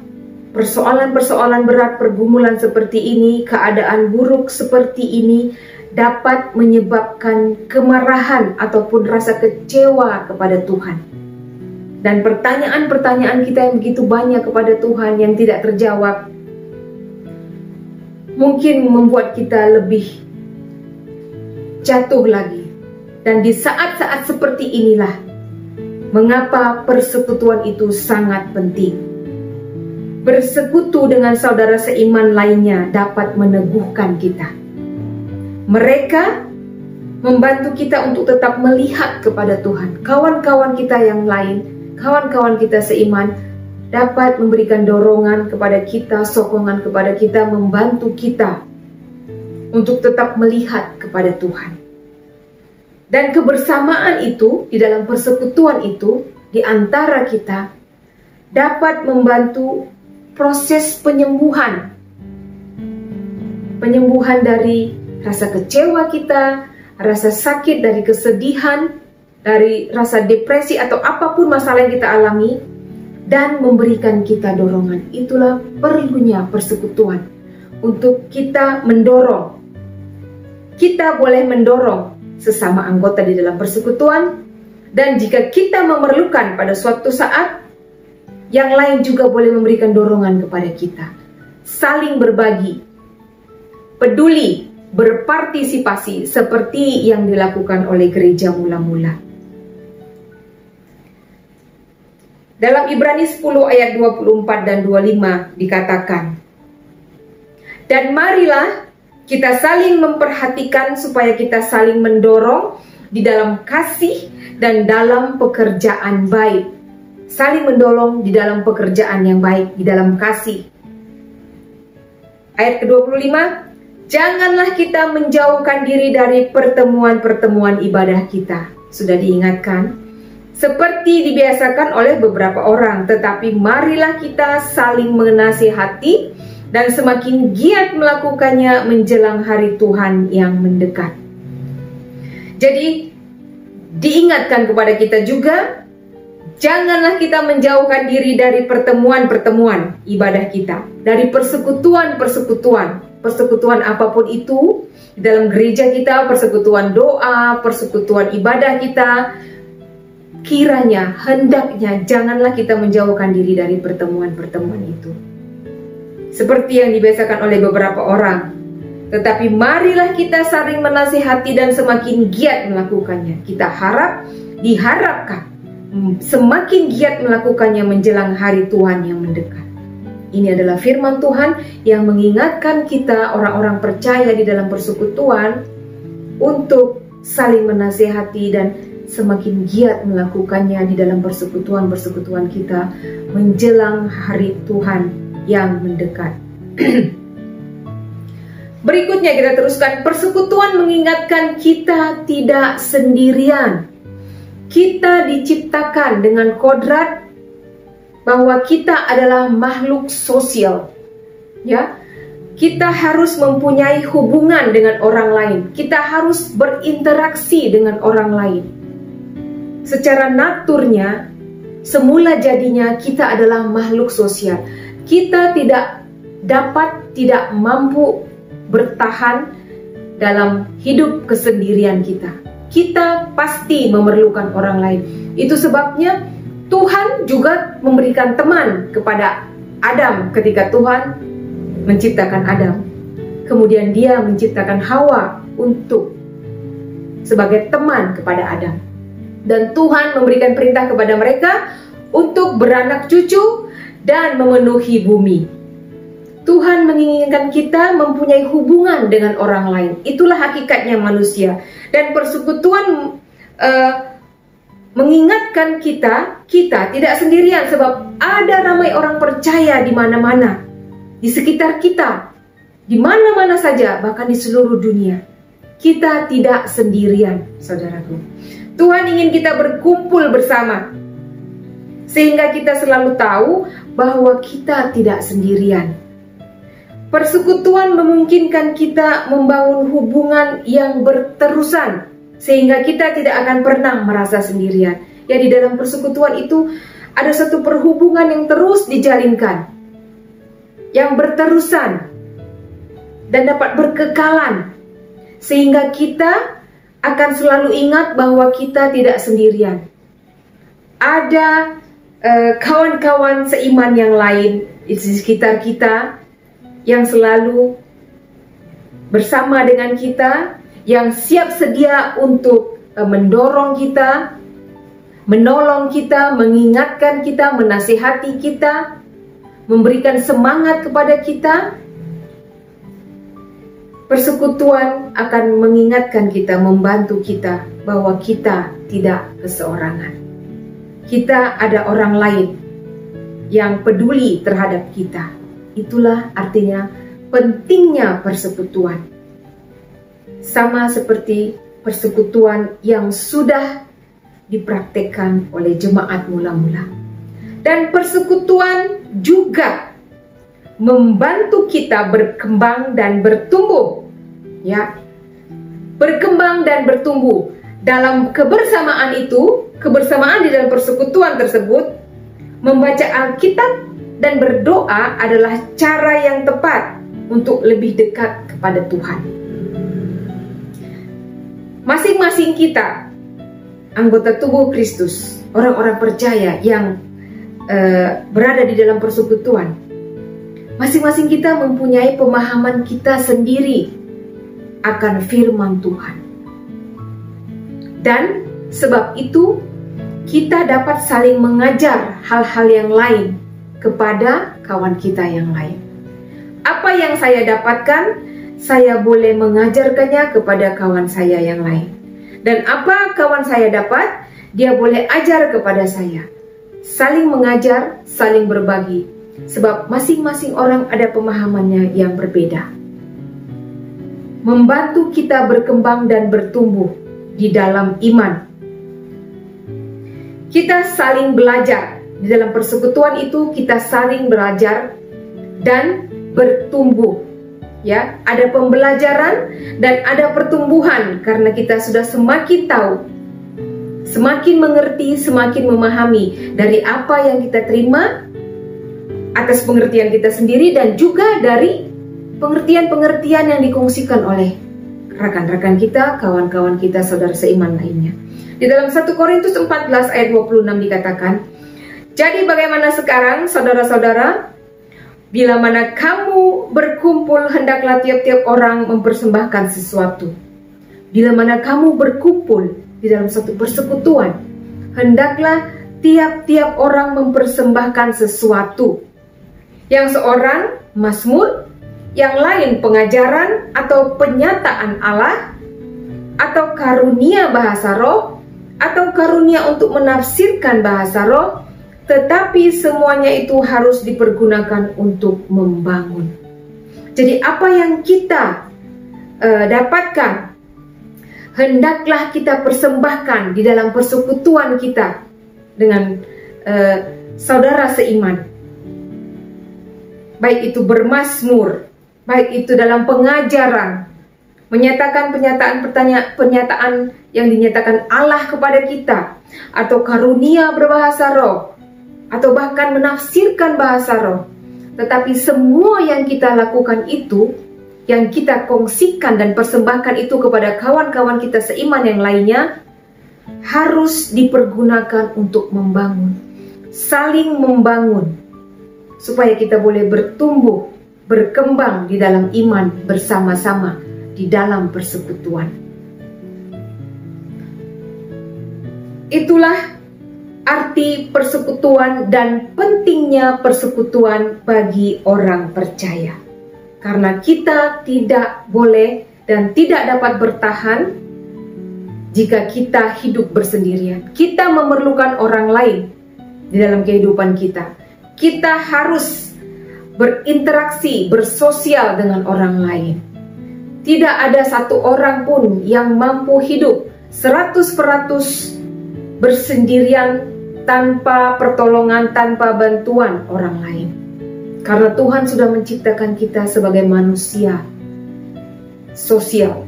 persoalan-persoalan berat, pergumulan seperti ini, keadaan buruk seperti ini dapat menyebabkan kemarahan ataupun rasa kecewa kepada Tuhan. Dan pertanyaan-pertanyaan kita yang begitu banyak kepada Tuhan yang tidak terjawab mungkin membuat kita lebih jatuh lagi. Dan di saat-saat seperti inilah mengapa persekutuan itu sangat penting. Bersekutu dengan saudara seiman lainnya dapat meneguhkan kita. Mereka membantu kita untuk tetap melihat kepada Tuhan. Kawan-kawan kita yang lain, kawan-kawan kita seiman dapat memberikan dorongan kepada kita, sokongan kepada kita, membantu kita untuk tetap melihat kepada Tuhan. Dan kebersamaan itu, di dalam persekutuan itu, di antara kita, dapat membantu proses penyembuhan. Penyembuhan dari rasa kecewa kita, rasa sakit, dari kesedihan, dari rasa depresi atau apapun masalah yang kita alami, dan memberikan kita dorongan. Itulah perlunya persekutuan untuk kita mendorong. Kita boleh mendorong sesama anggota di dalam persekutuan, dan jika kita memerlukan pada suatu saat, yang lain juga boleh memberikan dorongan kepada kita. Saling berbagi, peduli, berpartisipasi seperti yang dilakukan oleh gereja mula-mula. Dalam Ibrani 10 ayat 24 dan 25 dikatakan, "Dan marilah kita saling memperhatikan supaya kita saling mendorong di dalam kasih dan dalam pekerjaan baik." Saling mendorong di dalam pekerjaan yang baik, di dalam kasih. Ayat ke-25, "Janganlah kita menjauhkan diri dari pertemuan-pertemuan ibadah kita." Sudah diingatkan, seperti dibiasakan oleh beberapa orang, tetapi marilah kita saling menasihati dan semakin giat melakukannya menjelang hari Tuhan yang mendekat. Jadi diingatkan kepada kita juga, janganlah kita menjauhkan diri dari pertemuan-pertemuan ibadah kita, dari persekutuan apapun itu, di dalam gereja kita, persekutuan doa, persekutuan ibadah kita. Kiranya, hendaknya janganlah kita menjauhkan diri dari pertemuan-pertemuan itu, seperti yang dibiasakan oleh beberapa orang. Tetapi marilah kita saling menasihati dan semakin giat melakukannya. Kita diharapkan semakin giat melakukannya menjelang hari Tuhan yang mendekat. Ini adalah firman Tuhan yang mengingatkan kita, orang-orang percaya di dalam persekutuan, untuk saling menasihati dan semakin giat melakukannya di dalam persekutuan-persekutuan kita menjelang hari Tuhan yang mendekat. Berikutnya kita teruskan, persekutuan mengingatkan kita tidak sendirian. Kita diciptakan dengan kodrat bahwa kita adalah makhluk sosial. Ya, kita harus mempunyai hubungan dengan orang lain. Kita harus berinteraksi dengan orang lain. Secara naturnya, semula jadinya kita adalah makhluk sosial. Kita tidak mampu bertahan dalam hidup kesendirian kita. Kita pasti memerlukan orang lain. Itu sebabnya Tuhan juga memberikan teman kepada Adam ketika Tuhan menciptakan Adam. Kemudian Dia menciptakan Hawa sebagai teman kepada Adam. Dan Tuhan memberikan perintah kepada mereka untuk beranak cucu dan memenuhi bumi. Tuhan menginginkan kita mempunyai hubungan dengan orang lain. Itulah hakikatnya manusia. Dan persekutuan mengingatkan kita tidak sendirian, sebab ada ramai orang percaya di mana-mana, di sekitar kita, di mana-mana saja, bahkan di seluruh dunia. Kita tidak sendirian, saudaraku. Tuhan ingin kita berkumpul bersama, sehingga kita selalu tahu bahwa kita tidak sendirian. Persekutuan memungkinkan kita membangun hubungan yang berterusan, sehingga kita tidak akan pernah merasa sendirian. Ya, di dalam persekutuan itu ada satu perhubungan yang terus dijalinkan, yang berterusan dan dapat berkekalan, sehingga kita akan selalu ingat bahwa kita tidak sendirian. Ada kawan-kawan seiman yang lain di sekitar kita yang selalu bersama dengan kita, yang siap sedia untuk mendorong kita, menolong kita, mengingatkan kita, menasihati kita, memberikan semangat kepada kita. Persekutuan akan mengingatkan kita, membantu kita bahwa kita tidak keseorangan. Kita ada orang lain yang peduli terhadap kita. Itulah artinya pentingnya persekutuan. Sama seperti persekutuan yang sudah dipraktekkan oleh jemaat mula-mula. Dan persekutuan juga membantu kita berkembang dan bertumbuh. Ya, berkembang dan bertumbuh. Dalam kebersamaan itu, kebersamaan di dalam persekutuan tersebut, membaca Alkitab dan berdoa adalah cara yang tepat untuk lebih dekat kepada Tuhan. Masing-masing kita, anggota tubuh Kristus, orang-orang percaya yang berada di dalam persekutuan, masing-masing kita mempunyai pemahaman kita sendiri akan firman Tuhan. Dan sebab itu kita dapat saling mengajar hal-hal yang lain kepada kawan kita yang lain. Apa yang saya dapatkan, saya boleh mengajarkannya kepada kawan saya yang lain. Dan apa kawan saya dapat, dia boleh ajar kepada saya. Saling mengajar, saling berbagi. Sebab masing-masing orang ada pemahamannya yang berbeda. Membantu kita berkembang dan bertumbuh di dalam iman. Kita saling belajar. Di dalam persekutuan itu kita saling belajar dan bertumbuh. Ya, ada pembelajaran dan ada pertumbuhan karena kita sudah semakin tahu, semakin mengerti, semakin memahami dari apa yang kita terima atas pengertian kita sendiri dan juga dari pengertian-pengertian yang dikongsikan oleh rekan-rekan kita, kawan-kawan kita, saudara seiman lainnya. Di dalam 1 Korintus 14 ayat 26 dikatakan, "Jadi bagaimana sekarang, saudara-saudara? Bila mana kamu berkumpul, hendaklah tiap-tiap orang mempersembahkan sesuatu." Bila mana kamu berkumpul di dalam satu persekutuan, hendaklah tiap-tiap orang mempersembahkan sesuatu. Yang seorang mazmur, yang lain pengajaran atau penyataan Allah, atau karunia bahasa roh, atau karunia untuk menafsirkan bahasa roh, tetapi semuanya itu harus dipergunakan untuk membangun. Jadi apa yang kita dapatkan, hendaklah kita persembahkan di dalam persekutuan kita dengan saudara seiman. Baik itu bermazmur, baik itu dalam pengajaran, menyatakan pernyataan yang dinyatakan Allah kepada kita, atau karunia berbahasa roh, atau bahkan menafsirkan bahasa roh. Tetapi semua yang kita lakukan itu, yang kita kongsikan dan persembahkan itu kepada kawan-kawan kita seiman yang lainnya, harus dipergunakan untuk membangun, saling membangun, supaya kita boleh bertumbuh, berkembang di dalam iman bersama-sama di dalam persekutuan. Itulah arti persekutuan dan pentingnya persekutuan bagi orang percaya. Karena kita tidak boleh dan tidak dapat bertahan jika kita hidup bersendirian. Kita memerlukan orang lain di dalam kehidupan kita. Kita harus berinteraksi, bersosial dengan orang lain. Tidak ada satu orang pun yang mampu hidup 100% bersendirian tanpa pertolongan, tanpa bantuan orang lain. Karena Tuhan sudah menciptakan kita sebagai manusia sosial.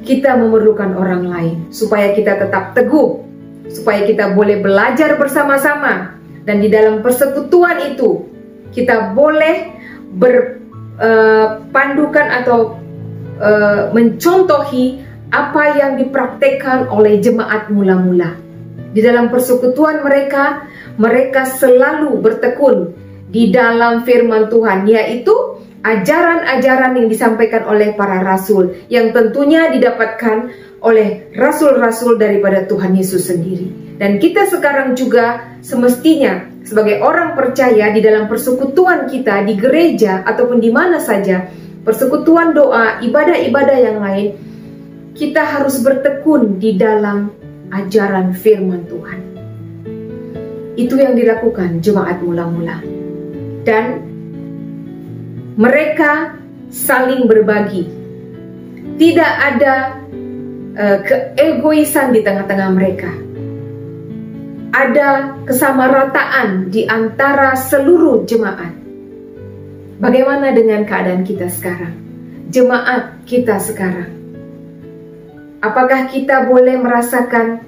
Kita memerlukan orang lain supaya kita tetap teguh, supaya kita boleh belajar bersama-sama, dan di dalam persekutuan itu kita boleh berpandukan atau mencontohi apa yang dipraktekkan oleh jemaat mula-mula. Di dalam persekutuan mereka selalu bertekun di dalam firman Tuhan, yaitu ajaran-ajaran yang disampaikan oleh para rasul, yang tentunya didapatkan oleh rasul-rasul daripada Tuhan Yesus sendiri. Dan kita sekarang juga semestinya sebagai orang percaya di dalam persekutuan kita di gereja ataupun di mana saja, persekutuan doa, ibadah-ibadah yang lain, kita harus bertekun di dalam ajaran firman Tuhan. Itu yang dilakukan jemaat mula-mula. Dan mereka saling berbagi. Tidak ada keegoisan di tengah-tengah mereka. Ada kesamarataan di antara seluruh jemaat. Bagaimana dengan keadaan kita sekarang? Jemaat kita sekarang. Apakah kita boleh merasakan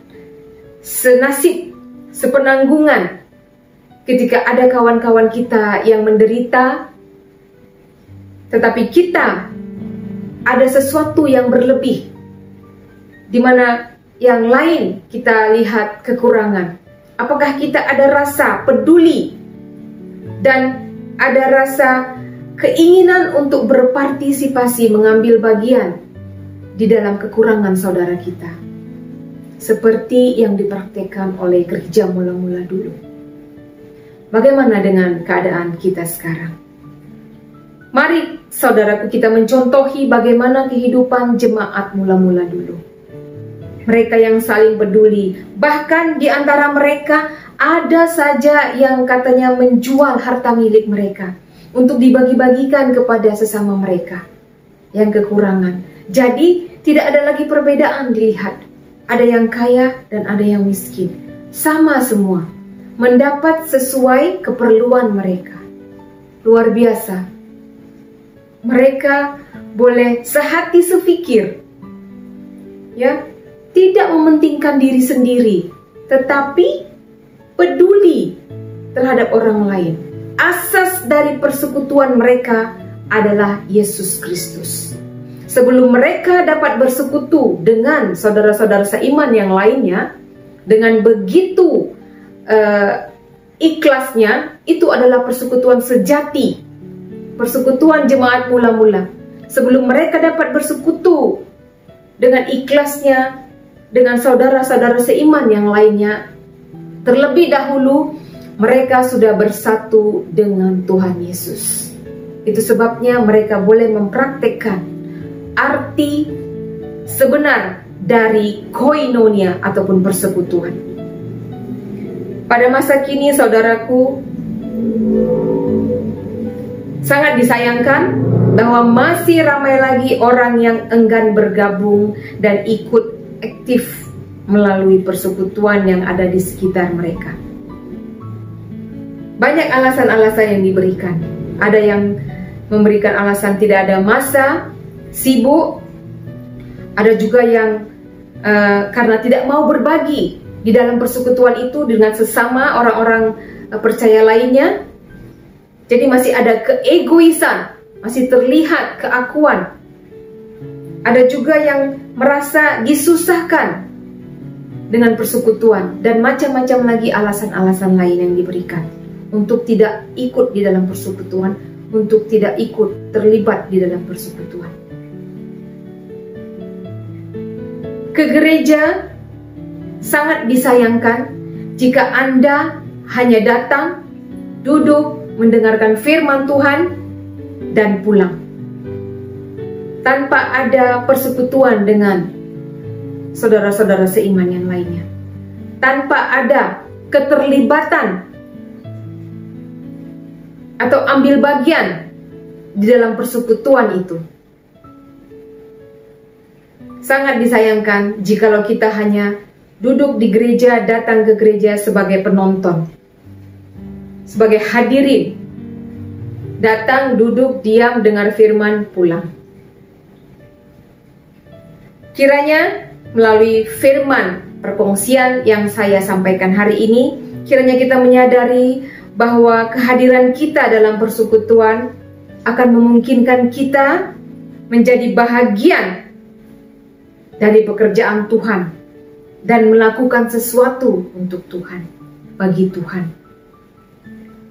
senasib, sepenanggungan ketika ada kawan-kawan kita yang menderita, tetapi kita ada sesuatu yang berlebih, di mana yang lain kita lihat kekurangan? Apakah kita ada rasa peduli dan ada rasa keinginan untuk berpartisipasi, mengambil bagian di dalam kekurangan saudara kita, seperti yang dipraktekkan oleh gereja mula-mula dulu? Bagaimana dengan keadaan kita sekarang? Mari saudaraku, kita mencontohi bagaimana kehidupan jemaat mula-mula dulu. Mereka yang saling peduli, bahkan di antara mereka ada saja yang katanya menjual harta milik mereka untuk dibagi-bagikan kepada sesama mereka yang kekurangan. Jadi tidak ada lagi perbedaan dilihat. Ada yang kaya dan ada yang miskin. Sama semua, mendapat sesuai keperluan mereka. Luar biasa. Mereka boleh sehati sefikir, ya, tidak mementingkan diri sendiri, tetapi peduli terhadap orang lain. Asas dari persekutuan mereka adalah Yesus Kristus. Sebelum mereka dapat bersekutu dengan saudara-saudara seiman yang lainnya, dengan begitu ikhlasnya, itu adalah persekutuan sejati, persekutuan jemaat mula-mula. Sebelum mereka dapat bersekutu dengan ikhlasnya dengan saudara-saudara seiman yang lainnya, terlebih dahulu mereka sudah bersatu dengan Tuhan Yesus. Itu sebabnya mereka boleh mempraktekkan arti sebenar dari koinonia ataupun persekutuan. Pada masa kini saudaraku, sangat disayangkan bahwa masih ramai lagi orang yang enggan bergabung dan ikut aktif melalui persekutuan yang ada di sekitar mereka. Banyak alasan-alasan yang diberikan. Ada yang memberikan alasan tidak ada masa, sibuk. Ada juga yang karena tidak mau berbagi di dalam persekutuan itu dengan sesama orang-orang percaya lainnya. Jadi masih ada keegoisan, masih terlihat keakuan. Ada juga yang merasa disusahkan dengan persekutuan, dan macam-macam lagi alasan-alasan lain yang diberikan untuk tidak ikut di dalam persekutuan, untuk tidak ikut terlibat di dalam persekutuan. Ke gereja sangat disayangkan jika Anda hanya datang, duduk, mendengarkan firman Tuhan, dan pulang. Tanpa ada persekutuan dengan saudara-saudara seiman yang lainnya. Tanpa ada keterlibatan atau ambil bagian di dalam persekutuan itu. Sangat disayangkan jikalau kita hanya duduk di gereja, datang ke gereja sebagai penonton, sebagai hadirin, datang, duduk, diam, dengar firman, pulang. Kiranya melalui firman perkongsian yang saya sampaikan hari ini, kiranya kita menyadari bahwa kehadiran kita dalam persekutuan akan memungkinkan kita menjadi bahagian dari pekerjaan Tuhan dan melakukan sesuatu untuk Tuhan, bagi Tuhan.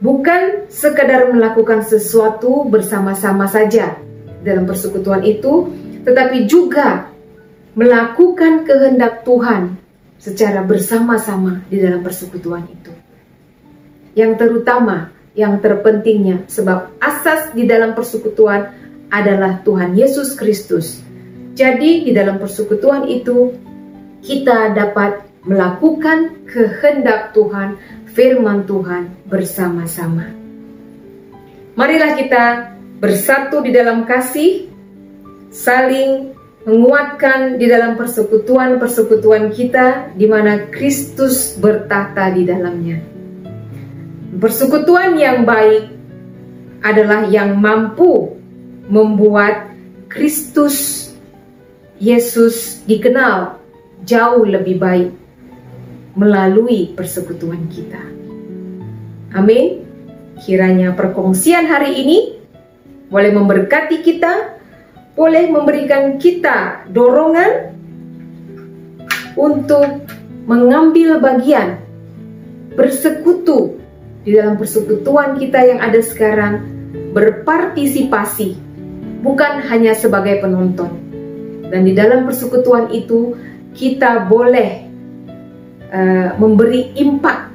Bukan sekadar melakukan sesuatu bersama-sama saja dalam persekutuan itu, tetapi juga melakukan kehendak Tuhan secara bersama-sama di dalam persekutuan itu. Yang terutama, yang terpentingnya, sebab asas di dalam persekutuan adalah Tuhan Yesus Kristus. Jadi di dalam persekutuan itu kita dapat melakukan kehendak Tuhan, firman Tuhan bersama-sama. Marilah kita bersatu di dalam kasih, saling menguatkan di dalam persekutuan-persekutuan kita di mana Kristus bertahta di dalamnya. Persekutuan yang baik adalah yang mampu membuat Kristus Yesus dikenal jauh lebih baik melalui persekutuan kita. Amin. Kiranya perkongsian hari ini boleh memberkati kita, boleh memberikan kita dorongan untuk mengambil bagian, bersekutu di dalam persekutuan kita yang ada sekarang, berpartisipasi, bukan hanya sebagai penonton. Dan di dalam persekutuan itu kita boleh memberi impak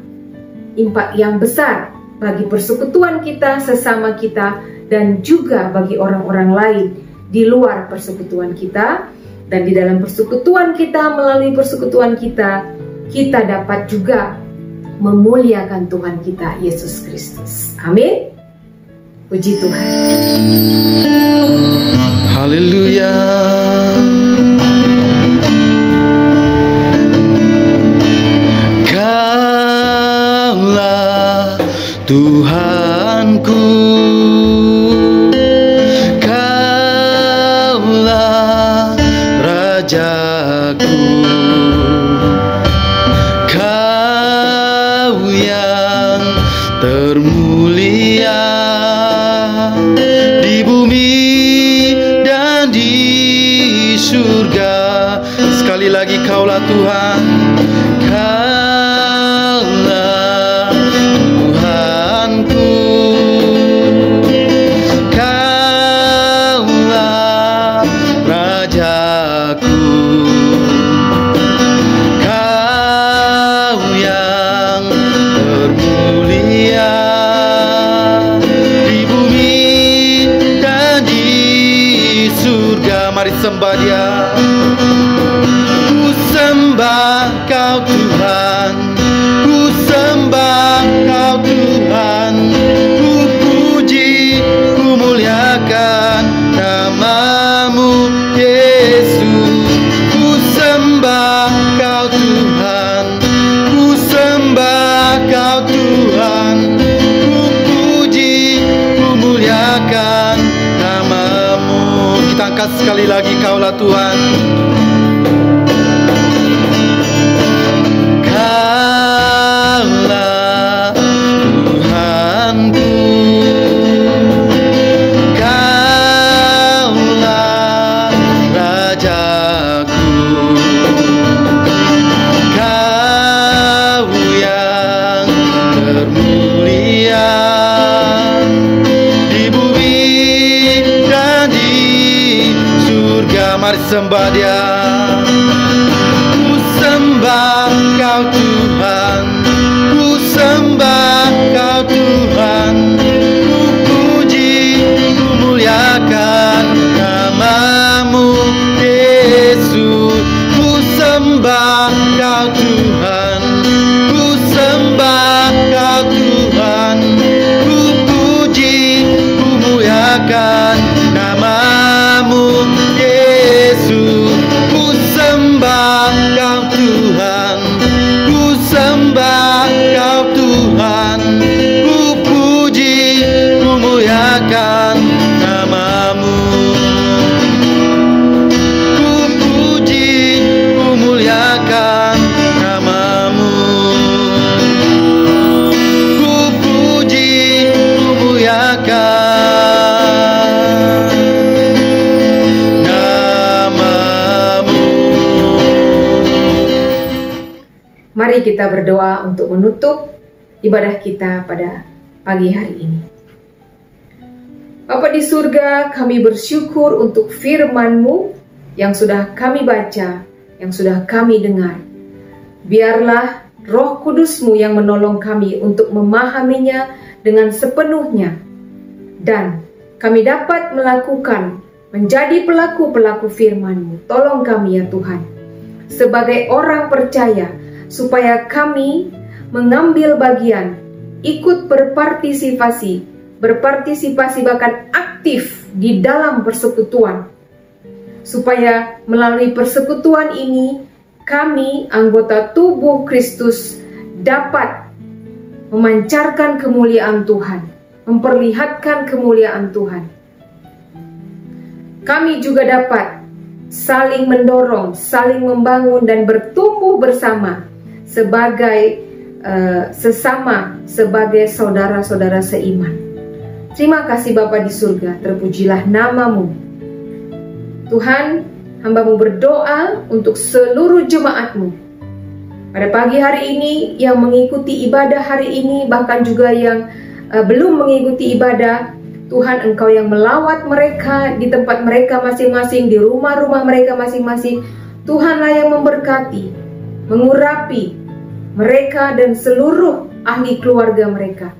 yang besar bagi persekutuan kita, sesama kita, dan juga bagi orang-orang lain di luar persekutuan kita. Dan di dalam persekutuan kita, melalui persekutuan kita, kita dapat juga memuliakan Tuhan kita, Yesus Kristus. Amin. Puji Tuhan. Haleluya. Kaulah Tuhanku, Kaulah Rajaku, Kau yang termulia di bumi dan di surga. Sekali lagi, Kaulah Tuhan, Kaulah Tuhanku, Kaulah Rajaku, Kau yang termulia di bumi dan di surga. Mari sembah Dia. Ku sembah Kau Tuhan, ku sembah Kau Tuhan, ku puji, ku muliakan nama-Mu Yesus. Ku sembah Kau Tuhan, ku sembah Kau Tuhan, ku puji, ku muliakan nama-Mu. Kita angkat sekali lagi, Kaulah Tuhan. Kaulah Tuhanku, Kaulah Rajaku, Kau yang termulia di bumi dan di surga. Mari sembah Dia. Ku sembah Kau Tuhan, ku sembah Kau Tuhan, ku puji, ku Mari kita berdoa untuk menutup ibadah kita pada pagi hari ini. Bapa di surga, kami bersyukur untuk firman-Mu yang sudah kami baca, yang sudah kami dengar. Biarlah Roh Kudus-Mu yang menolong kami untuk memahaminya dengan sepenuhnya, dan kami dapat melakukan, menjadi pelaku-pelaku firman-Mu. Tolong kami ya Tuhan, sebagai orang percaya, supaya kami mengambil bagian, ikut berpartisipasi bahkan aktif di dalam persekutuan. Supaya melalui persekutuan ini, kami anggota tubuh Kristus dapat memancarkan kemuliaan Tuhan, memperlihatkan kemuliaan Tuhan. Kami juga dapat saling mendorong, saling membangun dan bertumbuh bersama sebagai sesama, sebagai saudara-saudara seiman. Terima kasih Bapa di surga, terpujilah nama-Mu. Tuhan, hamba-Mu berdoa untuk seluruh jemaat-Mu pada pagi hari ini, yang mengikuti ibadah hari ini, bahkan juga yang belum mengikuti ibadah. Tuhan, Engkau yang melawat mereka di tempat mereka masing-masing, di rumah-rumah mereka masing-masing. Tuhanlah yang memberkati, mengurapi mereka dan seluruh ahli keluarga mereka.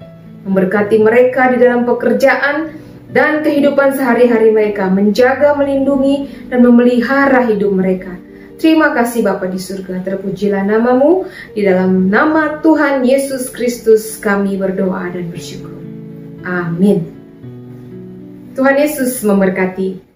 Memberkati mereka di dalam pekerjaan dan kehidupan sehari-hari mereka, menjaga, melindungi, dan memelihara hidup mereka. Terima kasih Bapa di surga, terpujilah nama-Mu. Di dalam nama Tuhan Yesus Kristus kami berdoa dan bersyukur. Amin. Tuhan Yesus memberkati.